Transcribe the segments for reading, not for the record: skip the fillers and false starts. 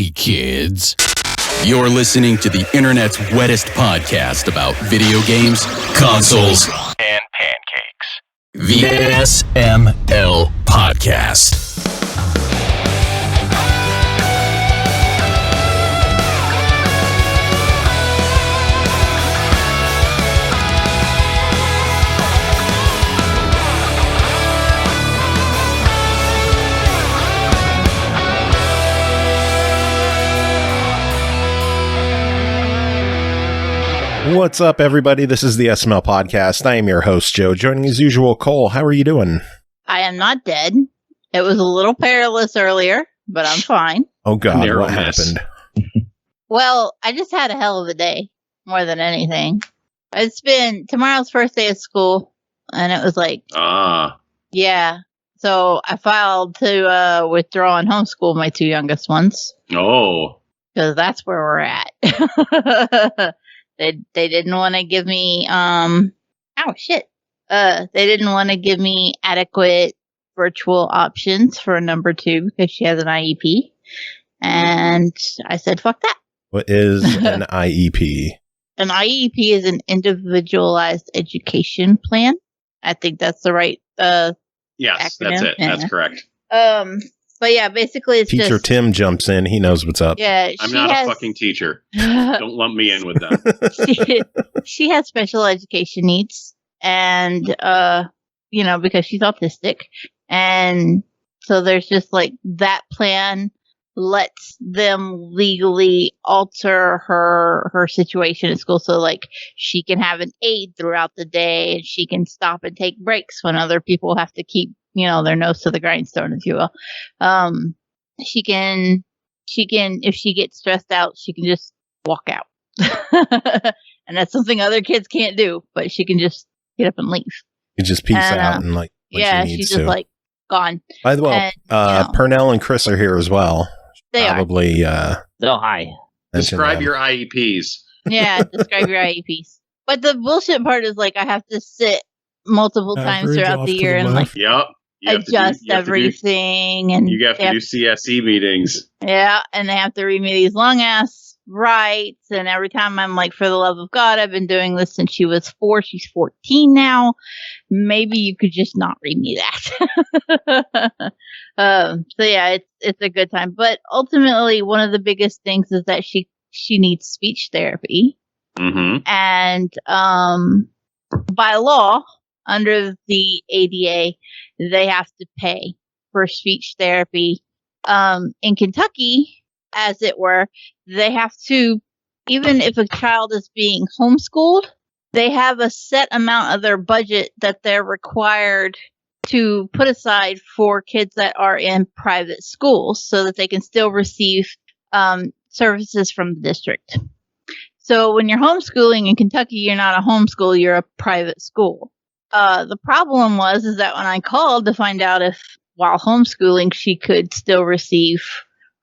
Hey, kids. You're listening to the internet's wettest podcast about video games, consoles, and pancakes. The SML Podcast. What's up, everybody? This is the SML Podcast. I am your host, Joe. Joining as usual, Cole. How are you doing? I am not dead. It was a little perilous earlier, but I'm fine. Oh, God. What happened? Well, I just had a hell of a day, more than anything. It's been tomorrow's first day of school, and it was like, yeah. So I filed to withdraw and homeschool my two youngest ones. Oh. Because that's where we're at. They didn't want to give me they didn't want to give me adequate virtual options for number two because she has an IEP. And I said, fuck that. What is an IEP? An IEP is an individualized education plan. I think that's the right yes, acronym. That's it. Yeah. That's correct. But yeah, basically it's Teacher just, Tim jumps in. He knows what's up. Yeah, I'm not a fucking teacher. Don't lump me in with them. she has special education needs, and because she's autistic, and so there's just like that plan lets them legally alter her situation at school, so like she can have an aide throughout the day, and she can stop and take breaks when other people have to keep their nose to the grindstone, if you will. She can, if she gets stressed out, she can just walk out. And that's something other kids can't do, but she can just get up and leave. You just peace out and when she's just like gone. By the way, Pernell and Chris are here as well. They probably, are. Hi. Describe your IEPs. Yeah, describe your IEPs. But the bullshit part is like I have to sit multiple times throughout the year and like adjust everything, and you have to do CSE meetings. Yeah, and they have to read me these long ass rights, and every time I'm like, for the love of God, I've been doing this since she was 4. She's 14 now. Maybe you could just not read me that. So yeah, it's a good time. But ultimately, one of the biggest things is that she needs speech therapy, and by law, under the ADA, they have to pay for speech therapy. In Kentucky, as it were, they have to, even if a child is being homeschooled, they have a set amount of their budget that they're required to put aside for kids that are in private schools so that they can still receive services from the district. So when you're homeschooling in Kentucky, you're not a homeschool, you're a private school. The problem is that when I called to find out if while homeschooling she could still receive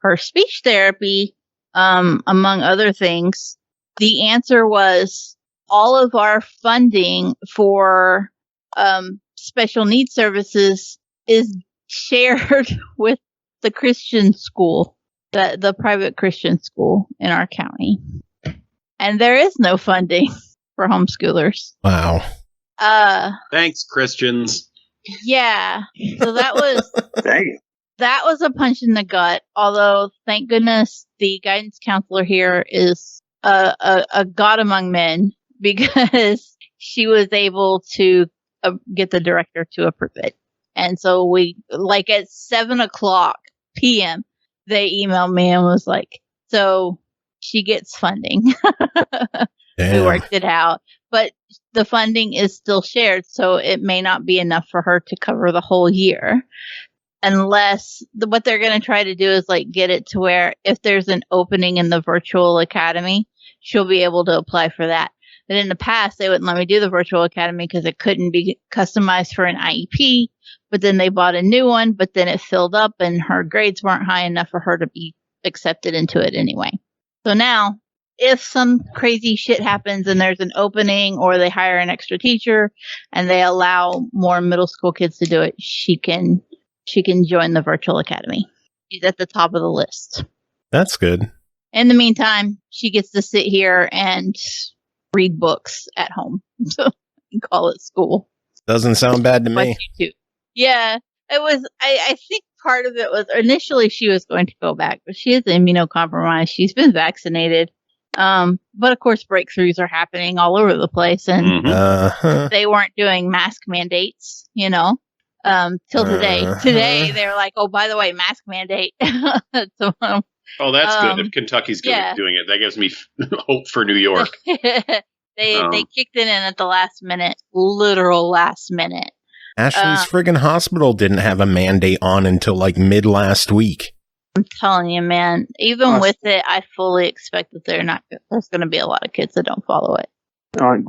her speech therapy, among other things, the answer was all of our funding for special needs services is shared with the Christian school, the private Christian school in our county. And there is no funding for homeschoolers. Wow. Thanks, Christians. Yeah. So that was a punch in the gut. Although, thank goodness, the guidance counselor here is a god among men, because she was able to get the director to approve it. And so we, like at 7:00 p.m., they emailed me and was like, so she gets funding. We worked it out. But the funding is still shared, so it may not be enough for her to cover the whole year. Unless what they're going to try to do is like get it to where if there's an opening in the virtual academy, she'll be able to apply for that. But in the past, they wouldn't let me do the virtual academy because it couldn't be customized for an IEP. But then they bought a new one, but then it filled up and her grades weren't high enough for her to be accepted into it anyway. So now, if some crazy shit happens and there's an opening or they hire an extra teacher and they allow more middle school kids to do it, she can join the virtual academy. She's at the top of the list. That's good. In the meantime, she gets to sit here and read books at home. So you can call it school. Doesn't sound bad to me. Yeah, it was. I think part of it was initially she was going to go back, but she is immunocompromised. She's been vaccinated. But of course, breakthroughs are happening all over the place, and they weren't doing mask mandates, till today. Today, they're like, oh, by the way, mask mandate. So, oh, that's good. If Kentucky's doing it, that gives me hope for New York. They kicked it in at the last minute, literal last minute. Ashley's friggin' hospital didn't have a mandate on until like mid last week. I'm telling you, man, even with it, I fully expect that there's going to be a lot of kids that don't follow it.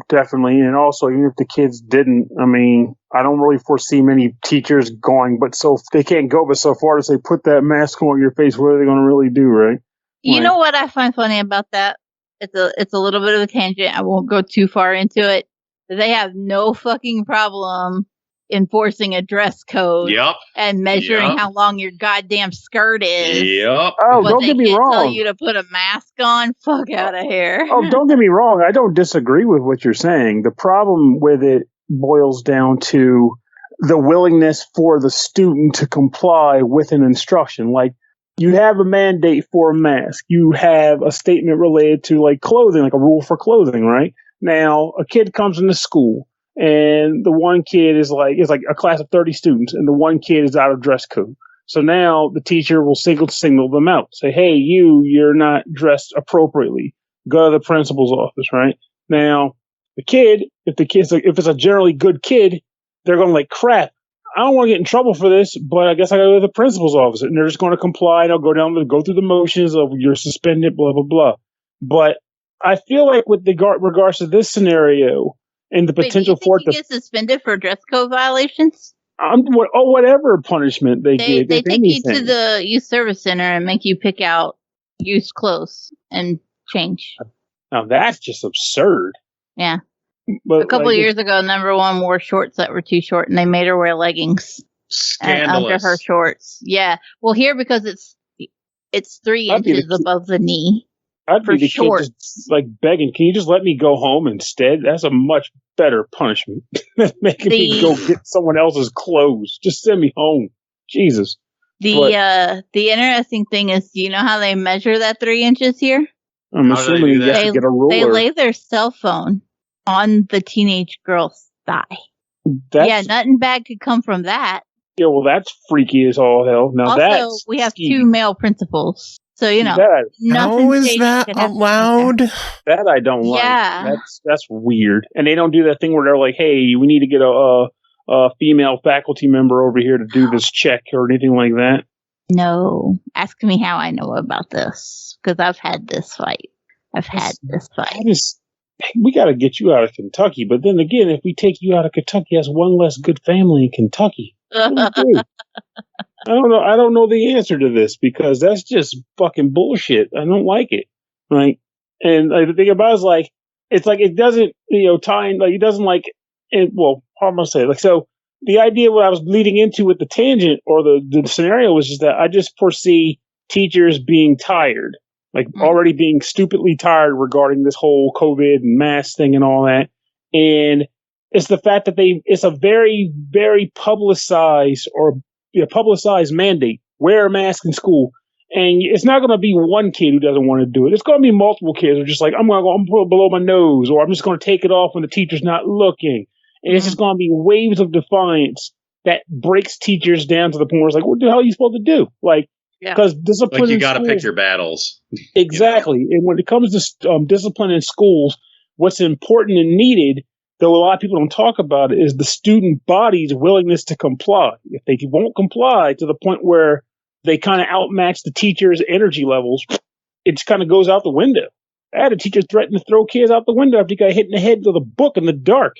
Definitely. And also, even if the kids didn't, I mean, I don't really foresee many teachers going, but they can't go but so far to say, put that mask on your face. What are they going to really do, right? You know what I find funny about that? It's a little bit of a tangent. I won't go too far into it. They have no fucking problem enforcing a dress code and measuring how long your goddamn skirt is. Yep. Oh, don't get me wrong. Tell you to put a mask on? Fuck out of here. Oh, don't get me wrong. I don't disagree with what you're saying. The problem with it boils down to the willingness for the student to comply with an instruction. Like, you have a mandate for a mask. You have a statement related to like clothing, like a rule for clothing, right? Now, a kid comes into school. And the one kid is like a class of 30 students, and the one kid is out of dress code. So now the teacher will signal them out. Say, hey, you're not dressed appropriately. Go to the principal's office, right? Now, the kid, if it's a generally good kid, they're going like, crap, I don't want to get in trouble for this, but I guess I got to go to the principal's office. And they're just going to comply. They'll go through the motions of you're suspended, blah, blah, blah. But I feel like with regards to this scenario, and the potential for it to get suspended for dress code violations? Whatever punishment they give. They take you to the youth service center and make you pick out used clothes and change. Now that's just absurd. Yeah. But a couple of years ago, number one wore shorts that were too short, and they made her wear leggings under her shorts. Yeah. Well, here because it's 3 inches above the knee. I'd be the kid just like begging, can you just let me go home instead? That's a much better punishment than making me go get someone else's clothes. Just send me home. Jesus. The interesting thing is, do you know how they measure that 3 inches here? I'm assuming you have to get a ruler. They lay their cell phone on the teenage girl's thigh. Nothing bad could come from that. Yeah, well, that's freaky as all hell. Now also, we have 2 male principals. So, how is that allowed? That I don't like. Yeah. That's weird. And they don't do that thing where they're like, hey, we need to get a female faculty member over here to do this check or anything like that. No. Ask me how I know about this. Because I've had this fight. We got to get you out of Kentucky. But then again, if we take you out of Kentucky, that's one less good family in Kentucky. What do we do? I don't know. I don't know the answer to this because that's just fucking bullshit. I don't like it. Right. And the thing about it is like, it's like, it doesn't, tie in, like, it doesn't like, well, how am I say? Like, so the idea what I was leading into with the tangent or the scenario was just that I just foresee teachers being tired, like already being stupidly tired regarding this whole COVID and mask thing and all that. And it's the fact that it's a very, very publicized mandate. Wear a mask in school. And it's not going to be one kid who doesn't want to do it. It's going to be multiple kids who are just like, I'm going to put it below my nose, or I'm just going to take it off when the teacher's not looking. And it's just going to be waves of defiance that breaks teachers down to the point where it's like, what the hell are you supposed to do? Like, because discipline. Like you got to pick your battles. Exactly. And when it comes to discipline in schools, what's important and needed, though a lot of people don't talk about it, is the student body's willingness to comply. If they won't comply to the point where they kind of outmatch the teacher's energy levels, it just kind of goes out the window. I had a teacher threaten to throw kids out the window after he got hit in the head with a book in the dark.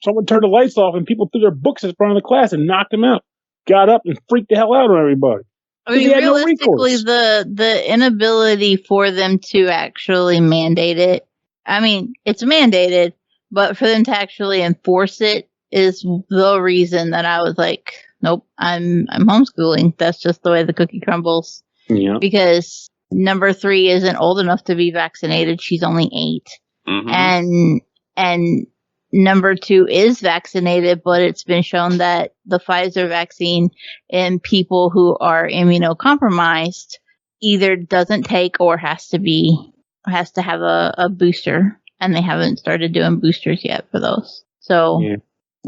Someone turned the lights off and people threw their books in front of the class and knocked them out. Got up and freaked the hell out on everybody. I mean, realistically, the inability for them to actually mandate it, I mean, it's mandated, but for them to actually enforce it is the reason that I was like, nope, I'm homeschooling. That's just the way the cookie crumbles. Yeah. Because Number 3 isn't old enough to be vaccinated. She's only 8. Mm-hmm. And number 2 is vaccinated, but it's been shown that the Pfizer vaccine in people who are immunocompromised either doesn't take or has to have a booster, and they haven't started doing boosters yet for those. So yeah.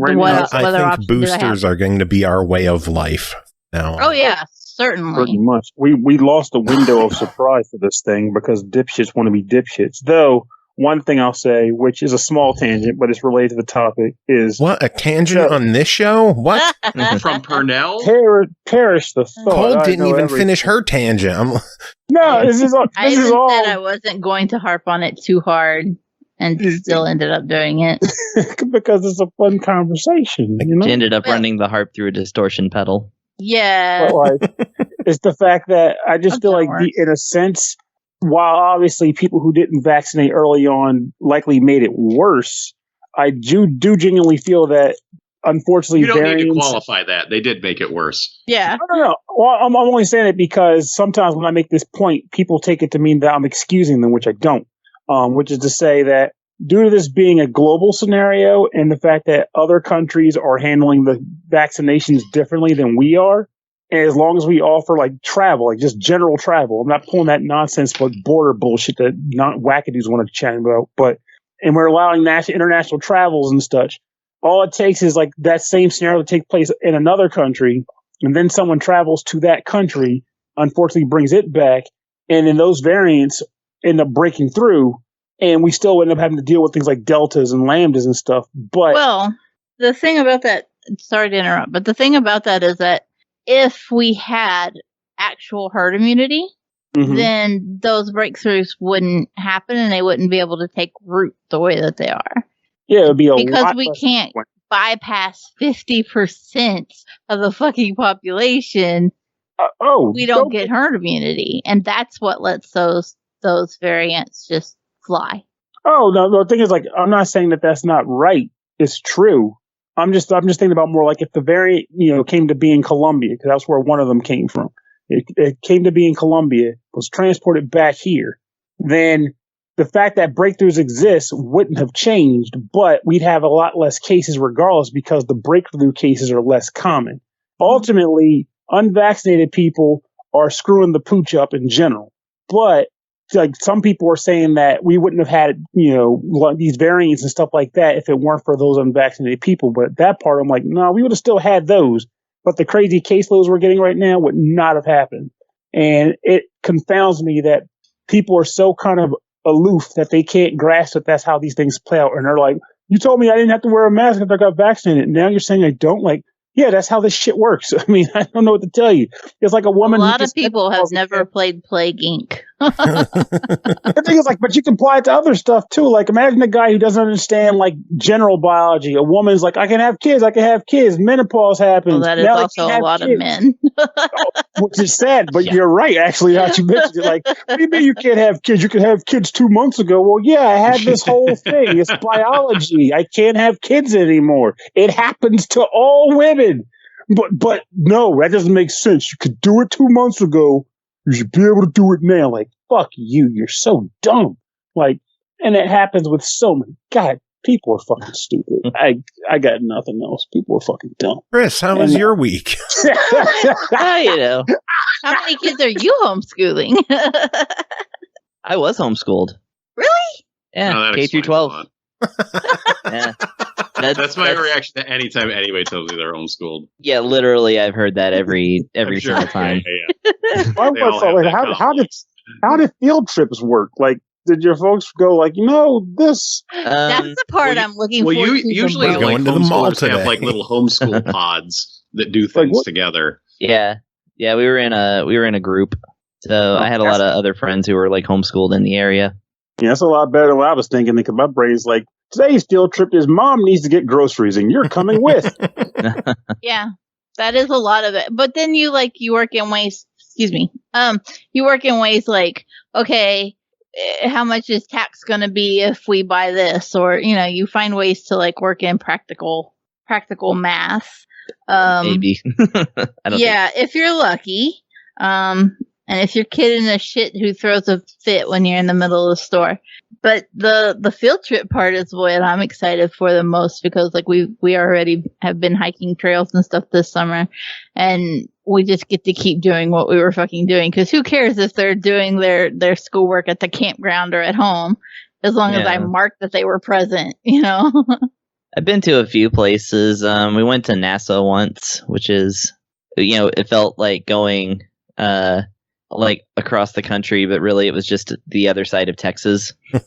I think boosters are going to be our way of life now. Oh yeah, certainly. Pretty much. We lost a window of surprise for this thing because dipshits want to be dipshits. Though, one thing I'll say, which is a small tangent, but it's related to the topic, is... What? A tangent on this show? What? From Pernell? Perish the thought. Cole didn't even finish her tangent. This is all... I even said I wasn't going to harp on it too hard, and still ended up doing it. Because it's a fun conversation, you know? She ended up running the harp through a distortion pedal. Yeah. But, it's the fact that I just feel like, in a sense... While obviously people who didn't vaccinate early on likely made it worse, I do genuinely feel that, unfortunately, you don't need to qualify that. They did make it worse. Yeah. No. Well, I'm only saying it because sometimes when I make this point, people take it to mean that I'm excusing them, which I don't. Which is to say that due to this being a global scenario and the fact that other countries are handling the vaccinations differently than we are, and as long as we offer like travel, like just general travel, I'm not pulling that nonsense but border bullshit that not wackadoos want to chat about, and we're allowing international travels and such. All it takes is like that same scenario to take place in another country, and then someone travels to that country, unfortunately brings it back, and then those variants end up breaking through, and we still end up having to deal with things like deltas and lambdas and stuff. But the thing about that, sorry to interrupt, but the thing about that is that if we had actual herd immunity, then those breakthroughs wouldn't happen and they wouldn't be able to take root the way that they are. Yeah, it would be because we can't bypass 50% of the fucking population. We don't get herd immunity, and that's what lets those variants just fly. Oh no! The thing is, like, I'm not saying that that's not right. It's true. I'm just thinking about more like if the variant, came to be in Colombia, because that's where one of them came from. It came to be in Colombia, was transported back here. Then the fact that breakthroughs exist wouldn't have changed, but we'd have a lot less cases regardless because the breakthrough cases are less common. Ultimately, unvaccinated people are screwing the pooch up in general. But like some people are saying that we wouldn't have had, these variants and stuff like that if it weren't for those unvaccinated people. But that part, I'm like, no, we would have still had those. But the crazy caseloads we're getting right now would not have happened. And it confounds me that people are so kind of aloof that they can't grasp that that's how these things play out. And they're like, you told me I didn't have to wear a mask if I got vaccinated. Now you're saying I don't? Like, yeah, that's how this shit works. I mean, I don't know what to tell you. It's like a woman. A lot of people have never played Plague Inc. The thing is, like, but you can apply it to other stuff too. Like, imagine a guy who doesn't understand like general biology. A woman's like, I can have kids. Menopause happens. Well, that is now also a lot of men. Which is sad, but you're right. Actually, how you mentioned it, like, what do you mean you can't have kids? You could have kids 2 months ago. Well, yeah, I had this whole thing. It's biology. I can't have kids anymore. It happens to all women. But no, that doesn't make sense. You could do it 2 months ago. You should be able to do it now. Like, fuck you. You're so dumb. Like, and it happens with so many. God, people are fucking stupid. I got nothing else. People are fucking dumb. Chris, how was your week? How many kids are you homeschooling? I was homeschooled. Really? Yeah, K through 12. Yeah. That's my reaction to any time anybody tells me they're homeschooled. Yeah, literally, I've heard that every single time. How did field trips work? Like, did your folks go like, this? That's the part I'm looking for. Well, usually like homeschoolers have like little homeschool pods that do things together. Yeah, we were in a group, so I had a lot of other friends who were like homeschooled in the area. Yeah, that's a lot better than what I was thinking because my brain's like, today's field trip is mom needs to get groceries and you're coming with. Yeah, that is a lot of it. But then you work in ways, you work in ways like, okay, how much is tax going to be if we buy this? Or, you find ways to like work in practical math. Maybe. If you're lucky. And if you're kidding a shit who throws a fit when you're in the middle of the store. But the field trip part is what I'm excited for the most, because like we already have been hiking trails and stuff this summer, and we just get to keep doing what we were fucking doing, because who cares if they're doing their schoolwork at the campground or at home, as long as I marked that they were present, you know. I've been to a few places. We went to Nassau once, which is, you know, it felt like going like across the country, but really it was just the other side of Texas. I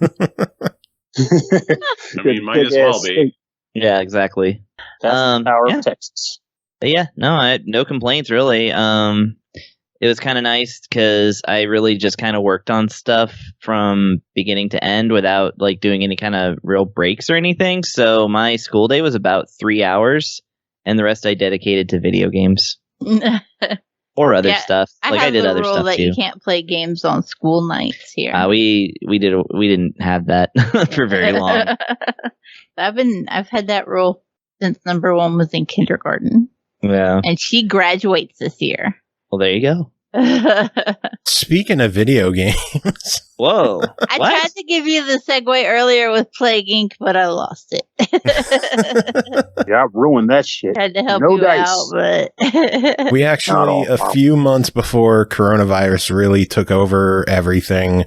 mean, might as well be. Yeah, exactly. That's the power of Texas. But yeah, no, I had no complaints really. It was kind of nice because I really just kind of worked on stuff from beginning to end without like doing any kind of real breaks or anything. So my school day was about 3 hours, and the rest I dedicated to video games. Or other stuff. Like I did other stuff that too. You can't play games on school nights here. We didn't have that for very long. I've had that rule since number one was in kindergarten. Yeah. And she graduates this year. Well, there you go. Speaking of video games. Whoa. I tried to give you the segue earlier with Plague Inc., but I lost it. Yeah, I ruined that shit. Tried to help you out, but... We actually, a few months before coronavirus really took over everything,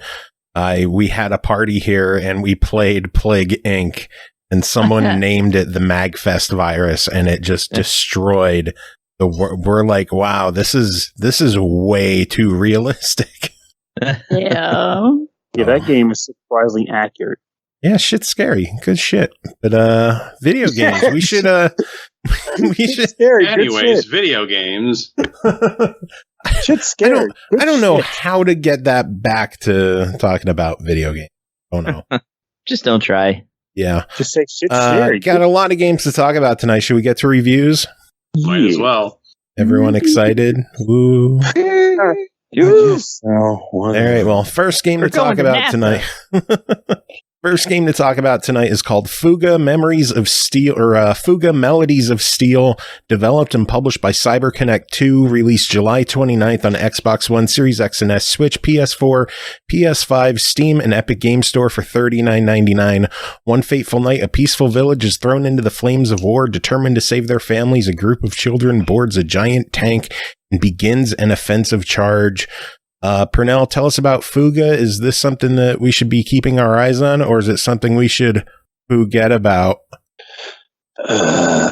we had a party here and we played Plague Inc., and someone named it the Magfest virus, and it just destroyed the world. We're like, wow, this is way too realistic. Yeah. Yeah, that game is surprisingly accurate. Yeah, shit's scary. Good shit. But video games, we should scary. Anyways, video games. Shit's scary. I don't know how to get that back to talking about video games. Oh no. Just don't try. Yeah. Just say shit's scary. Got a lot of games to talk about tonight. Should we get to reviews? Might as well. Everyone excited? Woo. All right. Well, first game to talk about tonight. First game to talk about tonight is called Fuga Memories of Steel, or Fuga Melodies of Steel, developed and published by CyberConnect 2, released July 29th on Xbox One, Series X and S, Switch, PS4, PS5, Steam, and Epic Game Store for $39.99. One fateful night, a peaceful village is thrown into the flames of war. Determined to save their families, a group of children boards a giant tank and begins an offensive charge. Pernell, tell us about Fuga. Is this something that we should be keeping our eyes on, or is it something we should forget about?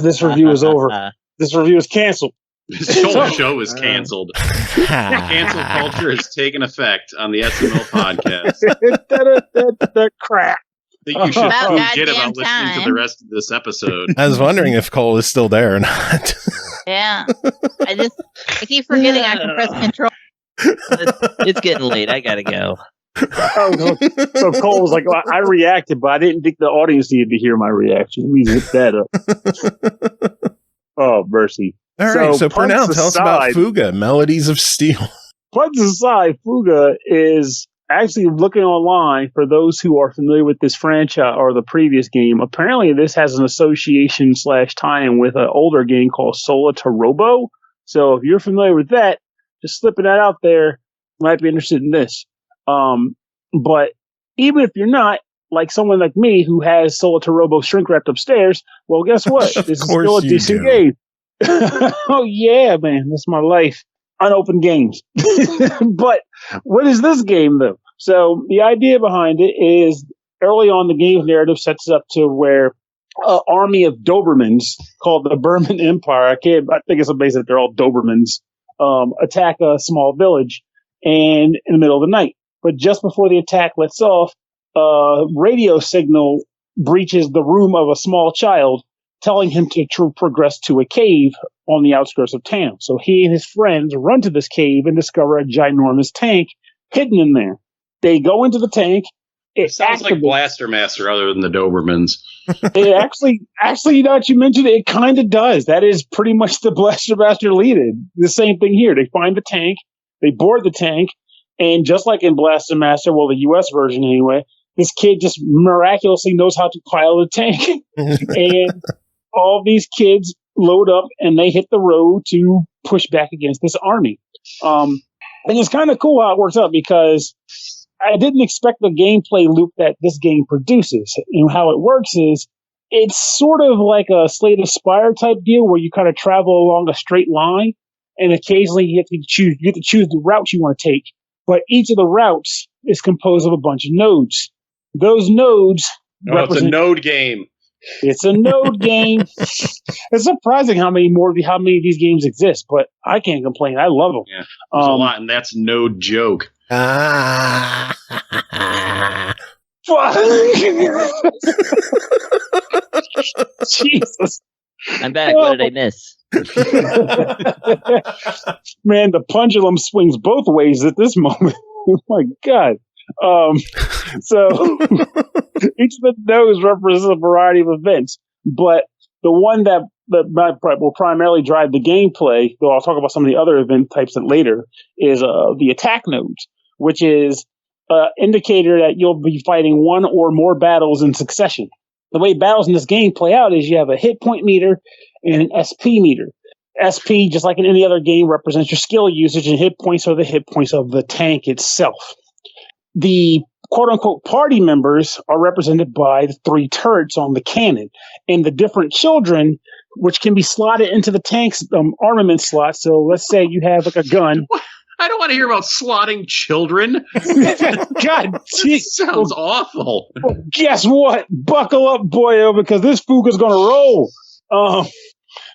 This review is over. This review is canceled. This whole show is canceled. Cancel culture has taken effect on the SML podcast. That crap. I think you should forget about listening to the rest of this episode. I was wondering if Cole is still there or not. Yeah. I keep forgetting I can press control. It's getting late. I gotta go. So Cole was like, well, I reacted, but I didn't think the audience needed to hear my reaction. Let me zip that up. Oh, mercy. All right, so Pernell, tell us about Fuga, Melodies of Steel. Puns aside, Fuga is actually looking online for those who are familiar with this franchise or the previous game. Apparently, this has an association / tie-in with an older game called Sola to Robo. So if you're familiar with that, just slipping that out there, you might be interested in this. But even if you're not, like someone like me who has Sola to Robo shrink wrapped upstairs, well, guess what? This is still a decent game. Oh, yeah, man. That's my life. Unopened games. But what is this game, though? So the idea behind it is early on the game's narrative sets up to where an army of Dobermans called the Burman Empire, I think it's amazing that they're all Dobermans, attack a small village and in the middle of the night. But just before the attack lets off, a radio signal breaches the room of a small child, telling him to progress to a cave on the outskirts of town. So he and his friends run to this cave and discover a ginormous tank hidden in there. They go into the tank. It sounds like Blaster Master other than the Dobermans. It actually, you know what you mentioned? It kind of does. That is pretty much the Blaster Master lead-in. The same thing here. They find the tank, they board the tank, and just like in Blaster Master, well, the US version anyway, this kid just miraculously knows how to pilot a tank. And all these kids load up and they hit the road to push back against this army. And it's kind of cool how it works out because I didn't expect the gameplay loop that this game produces. And how it works is it's sort of like a Slay the Spire type deal where you kind of travel along a straight line, and occasionally you get to choose the route you want to take. But each of the routes is composed of a bunch of nodes. Those nodes it's a node game. It's a node game. It's surprising how many of these games exist, but I can't complain. I love them. Yeah, there's a lot, and that's no joke. Jesus. I'm back. What did I miss? Man, the pendulum swings both ways at this moment. Oh my God. So each of the nodes represents a variety of events, but the one that will primarily drive the gameplay, though I'll talk about some of the other event types later, is the attack nodes, which is an indicator that you'll be fighting one or more battles in succession. The way battles in this game play out is you have a hit point meter and an SP meter. SP, just like in any other game, represents your skill usage, and hit points are the hit points of the tank itself. The quote-unquote party members are represented by the 3 turrets on the cannon, and the different children, which can be slotted into the tank's armament slot. So let's say you have like a gun. I don't want to hear about slotting children. God, this sounds awful. Well, guess what? Buckle up, boyo, because this Fuga's going to roll.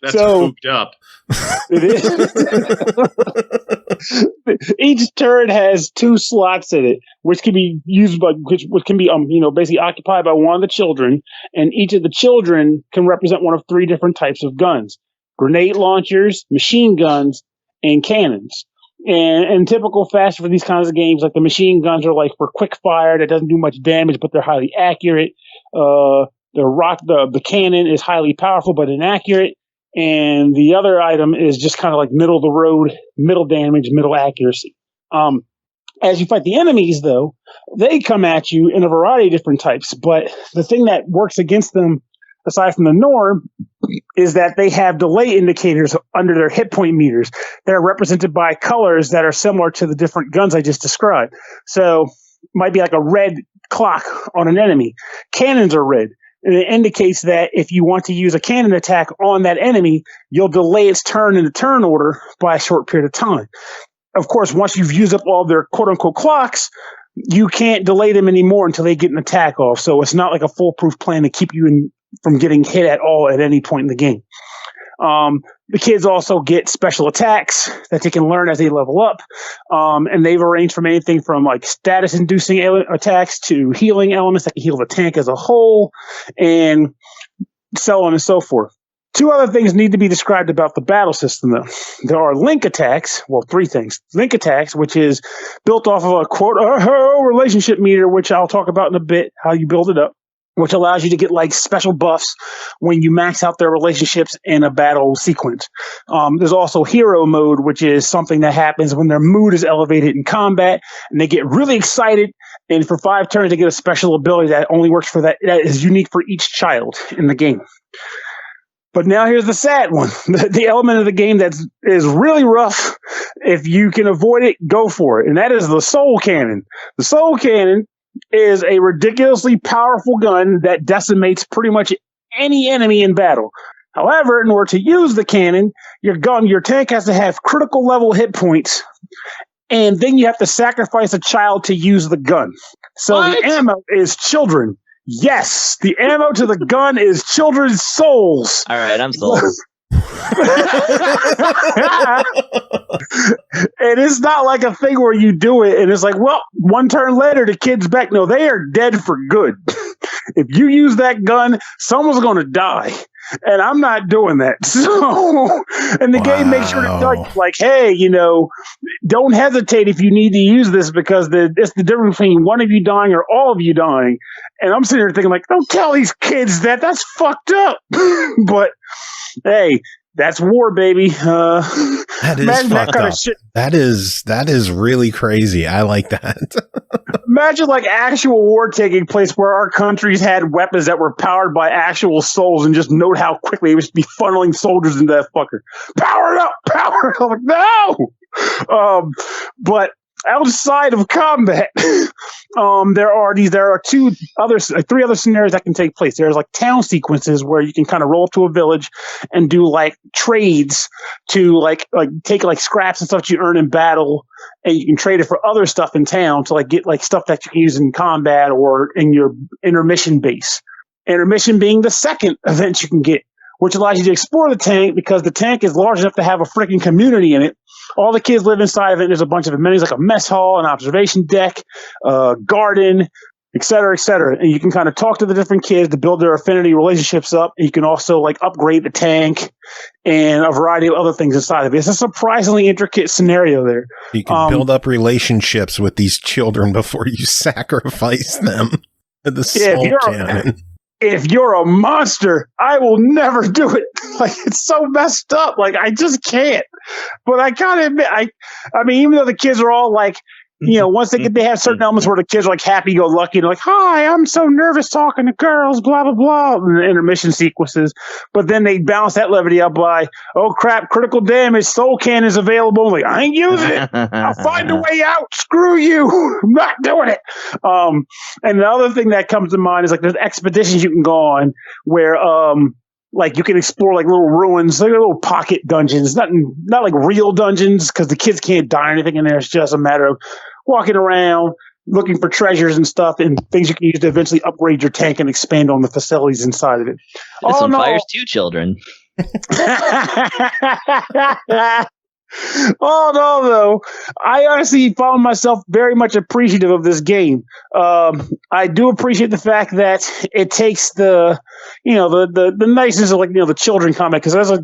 That's spooked up. It is. Each turret has 2 slots in it, which can be used by which can be basically occupied by one of the children, and each of the children can represent one of 3 different types of guns: grenade launchers, machine guns, and cannons. And in typical fashion for these kinds of games, like the machine guns are like for quick fire that doesn't do much damage, but they're highly accurate. The cannon is highly powerful but inaccurate. And the other item is just kind of like middle of the road, middle damage, middle accuracy. As you fight the enemies, though, they come at you in a variety of different types. But the thing that works against them, aside from the norm, is that they have delay indicators under their hit point meters that are represented by colors that are similar to the different guns I just described. So it might be like a red clock on an enemy. Cannons are red. And it indicates that if you want to use a cannon attack on that enemy, you'll delay its turn in the turn order by a short period of time. Of course, once you've used up all their quote-unquote clocks, you can't delay them anymore until they get an attack off. So it's not like a foolproof plan to keep you from getting hit at all at any point in the game. The kids also get special attacks that they can learn as they level up. And they've arranged from anything from like status-inducing attacks to healing elements that can heal the tank as a whole, and so on and so forth. 2 other things need to be described about the battle system, though. There are link attacks. Well, 3 things. Link attacks, which is built off of a quote, relationship meter, which I'll talk about in a bit, how you build it up, which allows you to get like special buffs when you max out their relationships in a battle sequence. There's also hero mode, which is something that happens when their mood is elevated in combat and they get really excited. And for 5 turns, they get a special ability that only works for that is unique for each child in the game. But now here's the sad one. The element of the game that is really rough. If you can avoid it, go for it. And that is the soul cannon. The soul cannon is a ridiculously powerful gun that decimates pretty much any enemy in battle. However, in order to use the cannon, your tank has to have critical level hit points, and then you have to sacrifice a child to use the gun. So The ammo is children. Yes, the ammo to the gun is children's souls. All right, I'm sold. And it's not like a thing where you do it and it's like, well, 1 turn later the kid's back. No, they are dead for good. If you use that gun, someone's going to die. And I'm not doing that. So, and the game makes sure to tell you, like, hey, don't hesitate if you need to use this, because it's the difference between one of you dying or all of you dying. And I'm sitting here thinking, like, don't tell these kids that. That's fucked up. But hey, that's war, baby. That is fucked up. Shit. That is really crazy. I like that. Imagine like actual war taking place where our countries had weapons that were powered by actual souls, and just note how quickly it would be funneling soldiers into that fucker. Power it up, power it up. Like, no! But outside of combat, there are three other scenarios that can take place. There's like town sequences where you can kind of roll up to a village and do like trades to like take like scraps and stuff that you earn in battle, and you can trade it for other stuff in town to like get like stuff that you can use in combat or in your intermission base. Intermission being the second event you can get, which allows you to explore the tank because the tank is large enough to have a freaking community in it. All the kids live inside of it. There's a bunch of amenities like a mess hall, an observation deck, garden, et cetera, and you can kind of talk to the different kids to build their affinity relationships up. And you can also like upgrade the tank and a variety of other things inside of it. It's a surprisingly intricate scenario there. You can build up relationships with these children before you sacrifice them to the soul cannon. If you're a monster, I will never do it. Like, it's so messed up. Like, I just can't. But I gotta admit, I mean, even though the kids are all like, you know, once they have certain elements where the kids are like happy-go-lucky and like, hi, I'm so nervous talking to girls, blah, blah, blah, in the intermission sequences. But then they balance that levity up by, oh, crap, critical damage, soul cannon is available. Like, I ain't using it. I'll find a way out. Screw you. I'm not doing it. And the other thing that comes to mind is like there's expeditions you can go on where like you can explore like little ruins, like little pocket dungeons, not like real dungeons because the kids can't die or anything in there. It's just a matter of walking around, looking for treasures and stuff and things you can use to eventually upgrade your tank and expand on the facilities inside of it. This fires two children. Oh, no, though. I honestly found myself very much appreciative of this game. I do appreciate the fact that it takes the niceness of, like, you know, the children comment, because as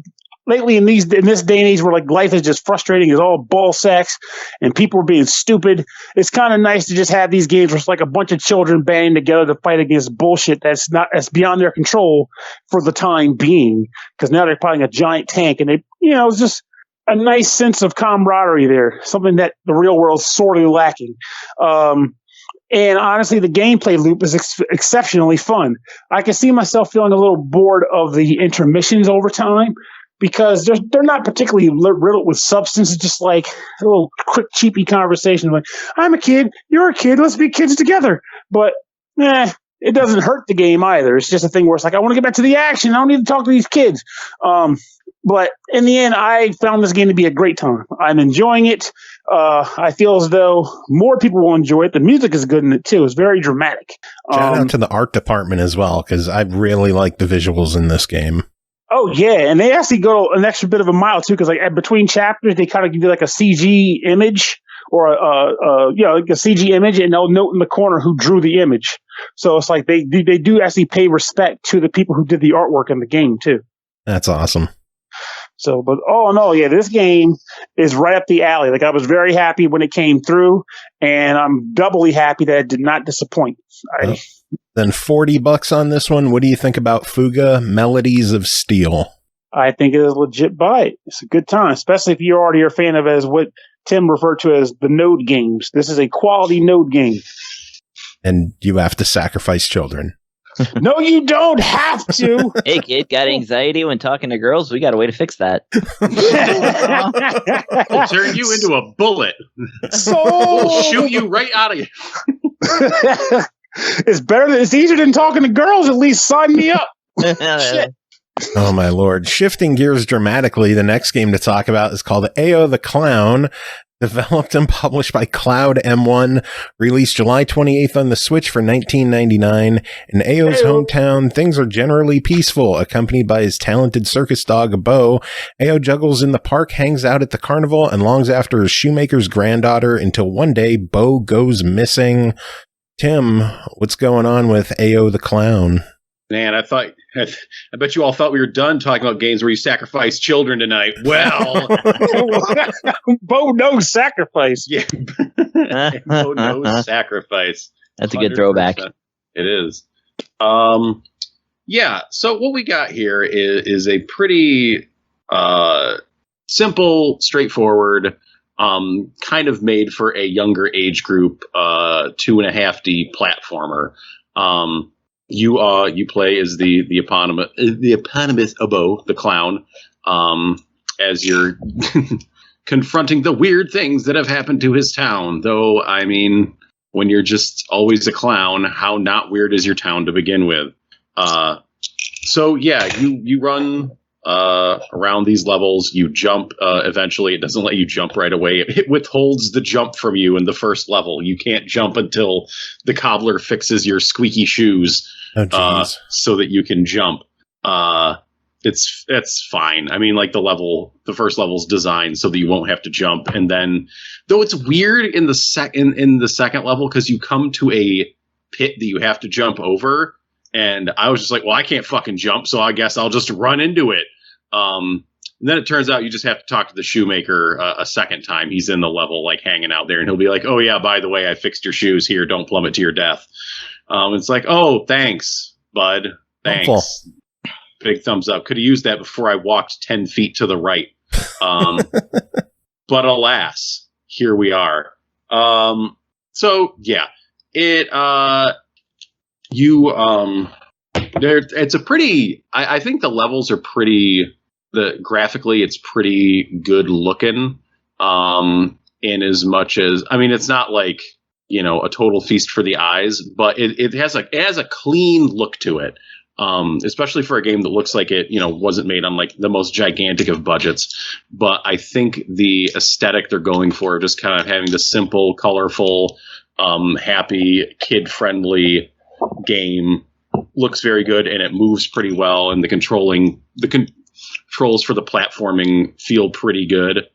lately in this day and age where like life is just frustrating, it's all ball sacks and people are being stupid. It's kind of nice to just have these games where it's like a bunch of children banding together to fight against bullshit that's beyond their control for the time being. Because now they're fighting a giant tank, and they, you know, it's just a nice sense of camaraderie there, something that the real world's sorely lacking. And honestly, the gameplay loop is exceptionally fun. I can see myself feeling a little bored of the intermissions over time because they're not particularly riddled with substance. It's just like a little quick, cheapy conversation. Like, I'm a kid, you're a kid, let's be kids together. But it doesn't hurt the game either. It's just a thing where it's like, I want to get back to the action. I don't need to talk to these kids. But in the end, I found this game to be a great time. I'm enjoying it. I feel as though more people will enjoy it. The music is good in it, too. It's very dramatic. Shout out to the art department as well, because I really like the visuals in this game. Oh, yeah. And they actually go an extra bit of a mile, too, because like between chapters, they kind of give you like a CG image or like a CG image, and they'll note in the corner who drew the image. So it's like they do actually pay respect to the people who did the artwork in the game, too. That's awesome. So, but oh no, yeah, this game is right up the alley. Like, I was very happy when it came through, and I'm doubly happy that it did not disappoint. Then $40 on this one. What do you think about Fuga Melodies of Steel? I think it is a legit buy. It's a good time, especially if you're already a fan of as what Tim referred to as the node games. This is a quality node game. And you have to sacrifice children. No, you don't have to. Hey, kid, got anxiety when talking to girls? We got a way to fix that. We'll turn you into a bullet. We'll shoot you right out of you. It's easier than talking to girls. At least sign me up. Shit. Oh, my Lord. Shifting gears dramatically, the next game to talk about is called Ayo the Clown. Developed and published by Cloud M1, released July 28th on the Switch for $19.99. In Ayo's hometown, things are generally peaceful. Accompanied by his talented circus dog, Bo, Ayo juggles in the park, hangs out at the carnival, and longs after his shoemaker's granddaughter until one day Bo goes missing. Tim, what's going on with Ayo the Clown? Man, I bet you all thought we were done talking about games where you sacrifice children tonight. Well, Bo knows sacrifice. Yeah, Bo knows sacrifice. That's 100%. A good throwback. It is. Yeah. So what we got here is a pretty simple, straightforward, kind of made for a younger age group, 2.5D platformer. You play as the eponymous Bo, the clown, as you're confronting the weird things that have happened to his town. Though, I mean, when you're just always a clown, how not weird is your town to begin with? So yeah, you run around these levels. You jump. Eventually, it doesn't let you jump right away. It withholds the jump from you in the first level. You can't jump until the cobbler fixes your squeaky shoes, so that you can jump. It's fine. I mean, like the first level's designed so that you won't have to jump. And then, though it's weird in the second level because you come to a pit that you have to jump over. And I was just like, well, I can't fucking jump, so I guess I'll just run into it. And then it turns out you just have to talk to the shoemaker a second time. He's in the level, like hanging out there, and he'll be like, oh yeah, by the way, I fixed your shoes here. Don't plummet to your death. It's like, oh, thanks, bud. Thanks. Helpful. Big thumbs up. Could have used that before I walked 10 feet to the right. But alas, here we are. So yeah, it's a pretty, I think the levels are pretty, graphically it's pretty good looking. In as much as, I mean, it's not like, a total feast for the eyes, but it has a clean look to it. Especially for a game that looks like it, wasn't made on like the most gigantic of budgets. But I think the aesthetic they're going for, just kind of having the simple, colorful, happy, kid-friendly game, looks very good, and it moves pretty well. And the controls for the platforming feel pretty good.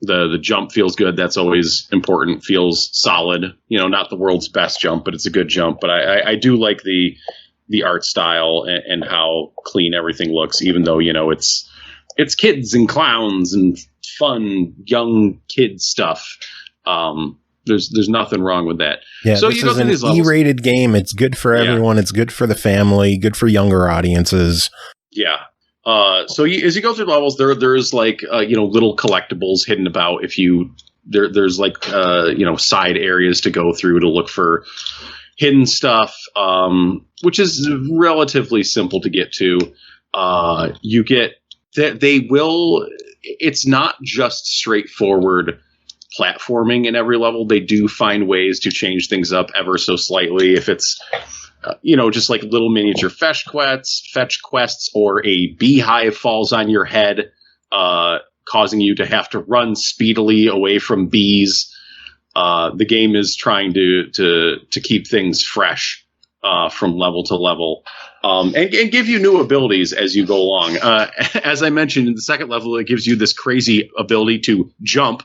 The jump feels good. That's always important. Feels solid. Not the world's best jump, but it's a good jump. But I do like the art style and how clean everything looks, even though, it's kids and clowns and fun young kid stuff. There's nothing wrong with that. Yeah, so this is an E-rated game. It's good for everyone. It's good for the family, good for younger audiences. Yeah. So as you go through levels, there's like, little collectibles hidden about. There's like, side areas to go through to look for hidden stuff, which is relatively simple to get to. You get that it's not just straightforward platforming in every level. They do find ways to change things up ever so slightly. If it's, just like little miniature fetch quests, or a beehive falls on your head, causing you to have to run speedily away from bees. The game is trying to keep things fresh, from level to level, and give you new abilities as you go along. As I mentioned, in the second level, it gives you this crazy ability to jump,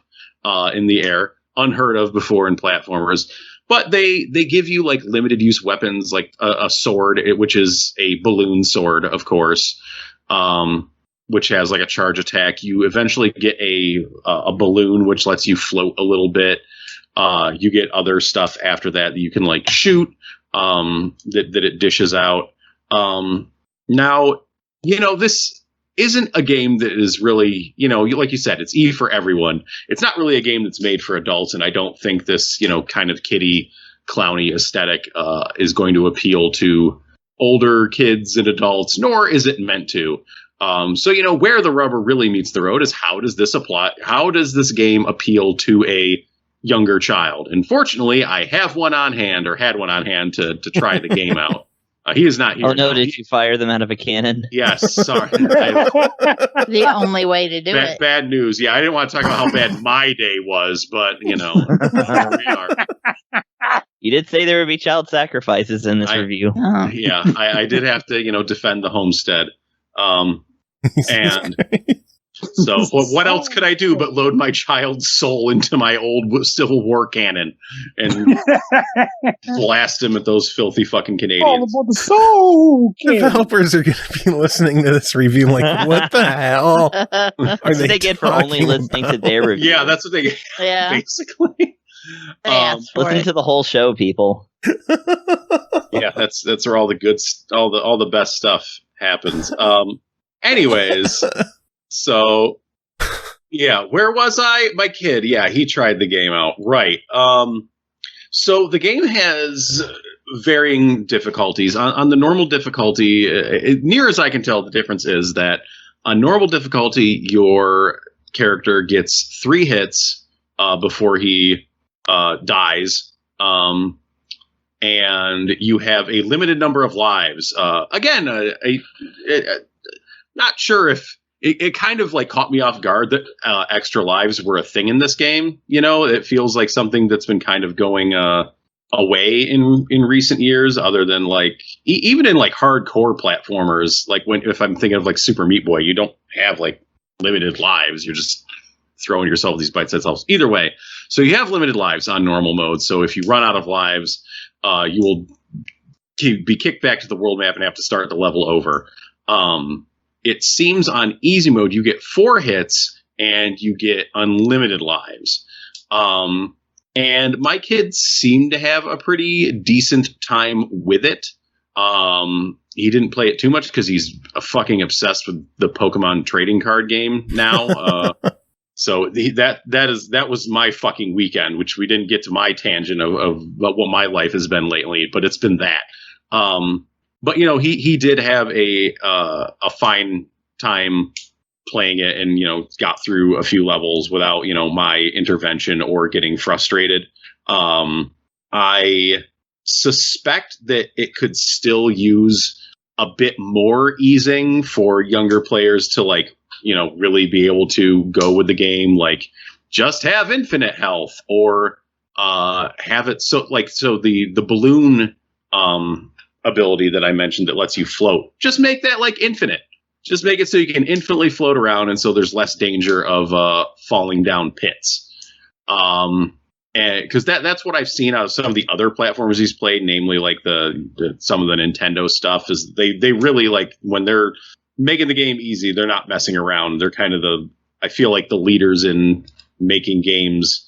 in the air, unheard of before in platformers. But they give you like limited use weapons, like a sword, which is a balloon sword, of course, which has like a charge attack. You eventually get a balloon, which lets you float a little bit. You get other stuff after that you can like shoot, that it dishes out. Now, this isn't a game that is really, like you said, it's E for everyone. It's not really a game that's made for adults, and I don't think this, kind of kiddie, clowny aesthetic is going to appeal to older kids and adults, nor is it meant to. So, where the rubber really meets the road is how does this apply? How does this game appeal to a younger child? And fortunately, I have one on hand, or had one on hand to try the game out. He is not here. Oh, no, did you fire them out of a cannon? Yes, sorry. The only way to do it. Bad news. Yeah, I didn't want to talk about how bad my day was, but, here we are. You did say there would be child sacrifices in this review. Yeah, I did have to, defend the homestead. And so what else could I do but load my child's soul into my old Civil War cannon and blast him at those filthy fucking Canadians? All about the soul cannon. Developers are going to be listening to this review like, what the hell? That's what they get for only listening to their review. Yeah, that's what they get. Yeah. Basically. Listen to the whole show, people. Yeah, that's where all the good, all the best stuff happens. Anyways. So, yeah, where was I? My kid, yeah, he tried the game out. Right. So the game has varying difficulties. On the normal difficulty, near as I can tell, the difference is that on normal difficulty, your character gets 3 hits before he dies. And you have a limited number of lives. Again, not sure if it kind of like caught me off guard that extra lives were a thing in this game. You know, it feels like something that's been kind of going away in recent years, other than like even in like hardcore platformers. Like if I'm thinking of like Super Meat Boy, you don't have like limited lives. You're just throwing yourself these bite-sized health. Either way, so you have limited lives on normal mode. So if you run out of lives, you will be kicked back to the world map and have to start the level over. It seems on easy mode, you get 4 hits and you get unlimited lives. And my kids seem to have a pretty decent time with it. He didn't play it too much because he's fucking obsessed with the Pokemon trading card game now. So that was my fucking weekend, which we didn't get to my tangent of what my life has been lately, but it's been that. But you know, he did have a fine time playing it, and you know, got through a few levels without, you know, my intervention or getting frustrated. I suspect that it could still use a bit more easing for younger players to, like, you know, really be able to go with the game, like just have infinite health, or have it so the balloon ability that I mentioned that lets you float, just make that like infinite. Just make it so you can infinitely float around, and so there's less danger of falling down pits. And because that's what I've seen out of some of the other platforms he's played, namely like some of the Nintendo stuff, is they really, like, when they're making the game easy, they're not messing around. They're kind of I feel like the leaders in making games